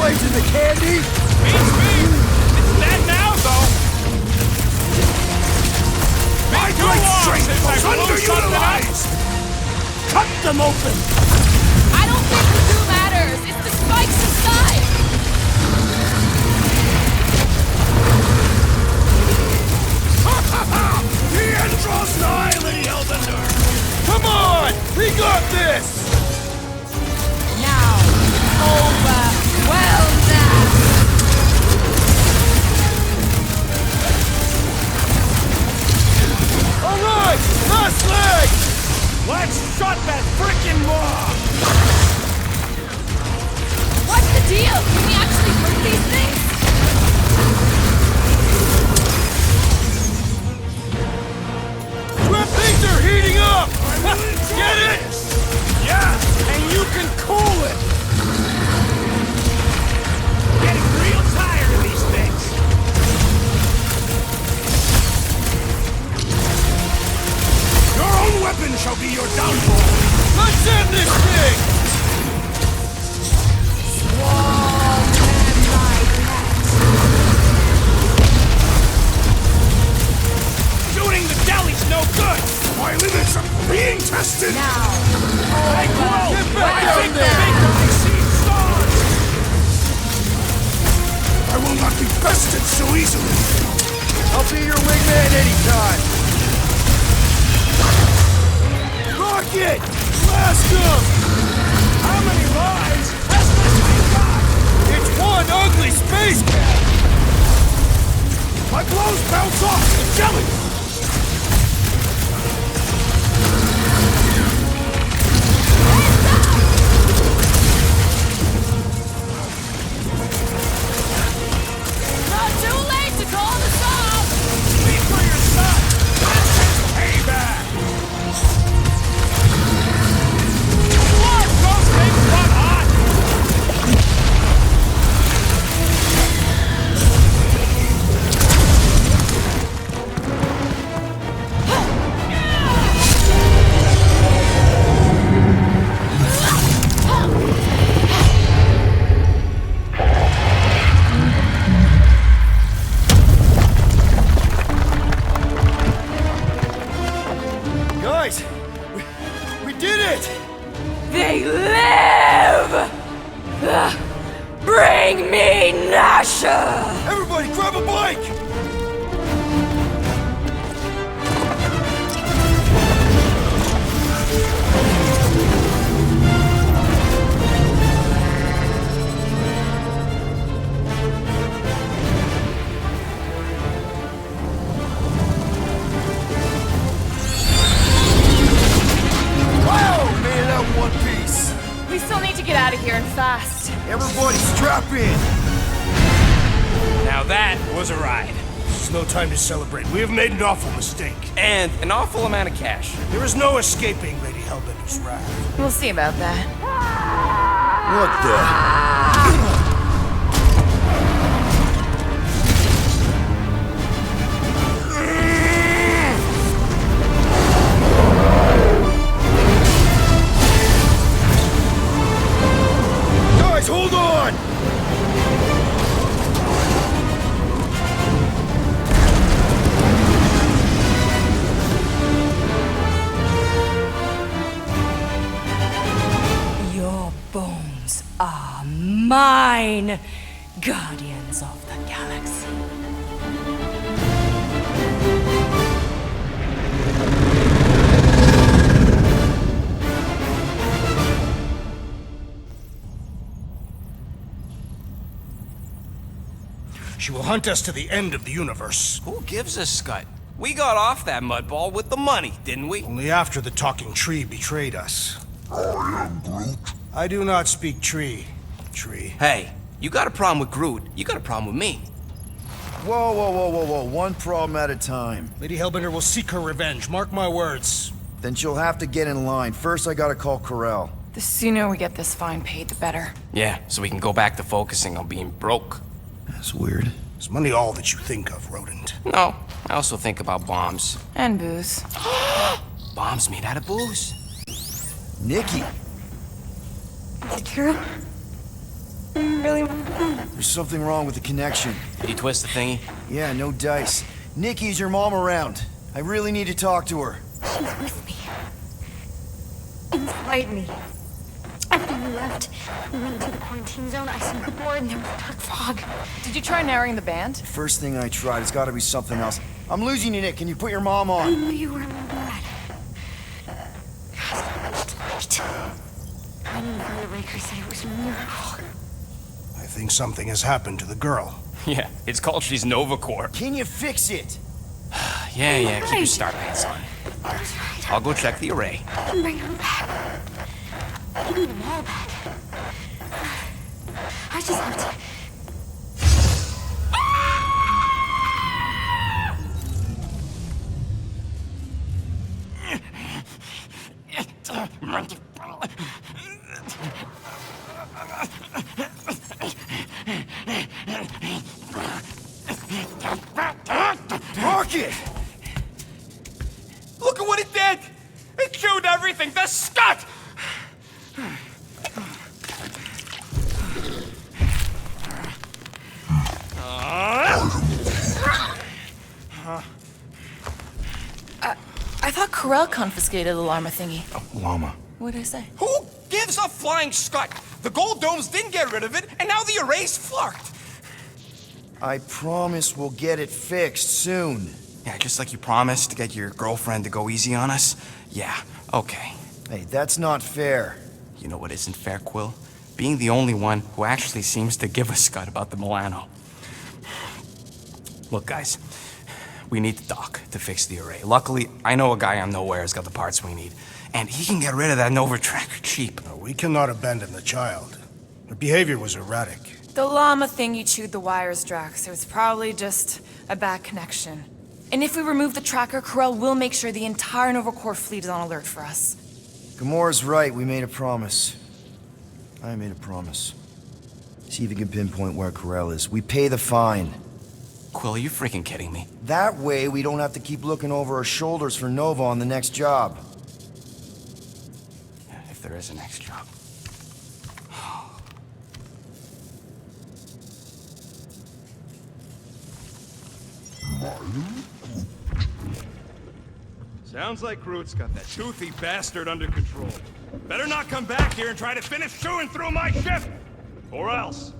C: poison the candy?
B: Beats me! It's dead now, though!
C: I'd
B: Too
C: like
B: long
C: straight
B: since I blew something up!
C: underutilized! Cut them open!
G: I don't think the glue matters. It's the spikes inside.
C: The end draws nigh, Lady Hellbender! Come on! We got this!
G: Now, overwhelm them.
C: Alright! Last leg! Let's shut that frickin' maw!
G: What's the deal? Can we actually move these things?
C: Things are heating up! Get it? Yeah, and you can cool it! Getting real tired of these things! Your own weapon shall be your downfall! Let's end this thing!
G: Swarm them, my pet.
C: Shooting the deli's no good! My limits are being tested!
G: Now,
C: Get back
G: overwhelm
C: down there!
G: them.
C: Exceed stars! I will not be bested so easily! I'll be your wingman anytime! Rocket! Blast him! How many lives has this thing got? It's one ugly space cat! My blows bounce off the jelly!
G: Not too late to call this off.
C: Speak for yourself! This is payback! What? Those things run hot! Guys, we did it!
I: They live! Bring me Nasha!
C: Everybody grab a bike! Wow, made it out in one piece!
G: We still need to get out of here and fast.
C: Everybody strap in!
B: Now that was a ride.
A: There's no time to celebrate. We have made an awful mistake.
B: And an awful amount of cash.
A: There is no escaping Lady Hellbender's wrath.
E: We'll see about that.
C: What the? Guys, hold on!
I: Your bones are mine, guardians of the galaxy.
A: She will hunt us to the end of the universe.
B: Who gives a scut? We got off that mudball with the money, didn't we?
A: Only after the talking tree betrayed us.
J: I am Groot.
A: I do not speak tree. Tree.
B: Hey, you got a problem with Groot, you got a problem with me.
D: Whoa, whoa, whoa, whoa, whoa. One problem at a time.
A: Lady Hellbender will seek her revenge. Mark my words.
D: Then she'll have to get in line. First, I gotta call Corel.
E: The sooner we get this fine paid, the better.
B: Yeah, so we can go back to focusing on being broke.
D: That's weird.
A: Is money all that you think of, rodent?
B: No, I also think about bombs.
E: And booze.
B: Bombs made out of booze.
D: Nikki!
I: Is it true?
D: There's something wrong with the connection.
F: Did you twist the thingy?
D: Yeah, no dice. Nikki, is your mom around? I really need to talk to her.
M: She's with me. Inside me. After you left and went into the quarantine zone, I seen the board and there was dark fog.
G: Did you try narrowing the band?
D: First thing I tried, it's gotta be something else. I'm losing you, Nick. Can you put your mom
M: I
D: on?
M: knew you were in bed. Light. I knew the Raker said it was a miracle.
A: I think something has happened to the girl.
F: Yeah, it's called she's Nova Corps.
D: Can you fix it?
F: Yeah, keep your star pants on.
M: I was right.
F: I'll go check the array.
M: I can bring them back. I need them all back. I just have to...
D: Rocket!
B: Look at what it did! It chewed everything! The scut!
G: I thought Corell confiscated the llama thingy.
D: Llama.
G: What did I say?
B: Who gives a flying scut? The gold domes didn't get rid of it, and now the array's flarked.
D: I promise we'll get it fixed soon.
F: Yeah, just like you promised to get your girlfriend to go easy on us. Yeah, okay.
D: Hey, that's not fair.
F: You know what isn't fair, Quill? Being the only one who actually seems to give a scut about the Milano. Look, guys, we need the doc to fix the array. Luckily, I know a guy on Nowhere has got the parts we need. And he can get rid of that Nova tracker cheap.
A: No, we cannot abandon the child. Her behavior was erratic.
E: The llama thingy chewed the wires, Drax. It was probably just a bad connection. And if we remove the tracker, Corell will make sure the entire Nova Corps fleet is on alert for us.
D: Gamora's right, we made a promise. I made a promise. See if you can pinpoint where Corell is. We pay the fine.
F: Quill, are you freaking kidding me?
D: That way, we don't have to keep looking over our shoulders for Nova on the next job.
F: If there is a next job.
B: Sounds like Groot's got that toothy bastard under control. Better not come back here and try to finish chewing through my ship! Or else.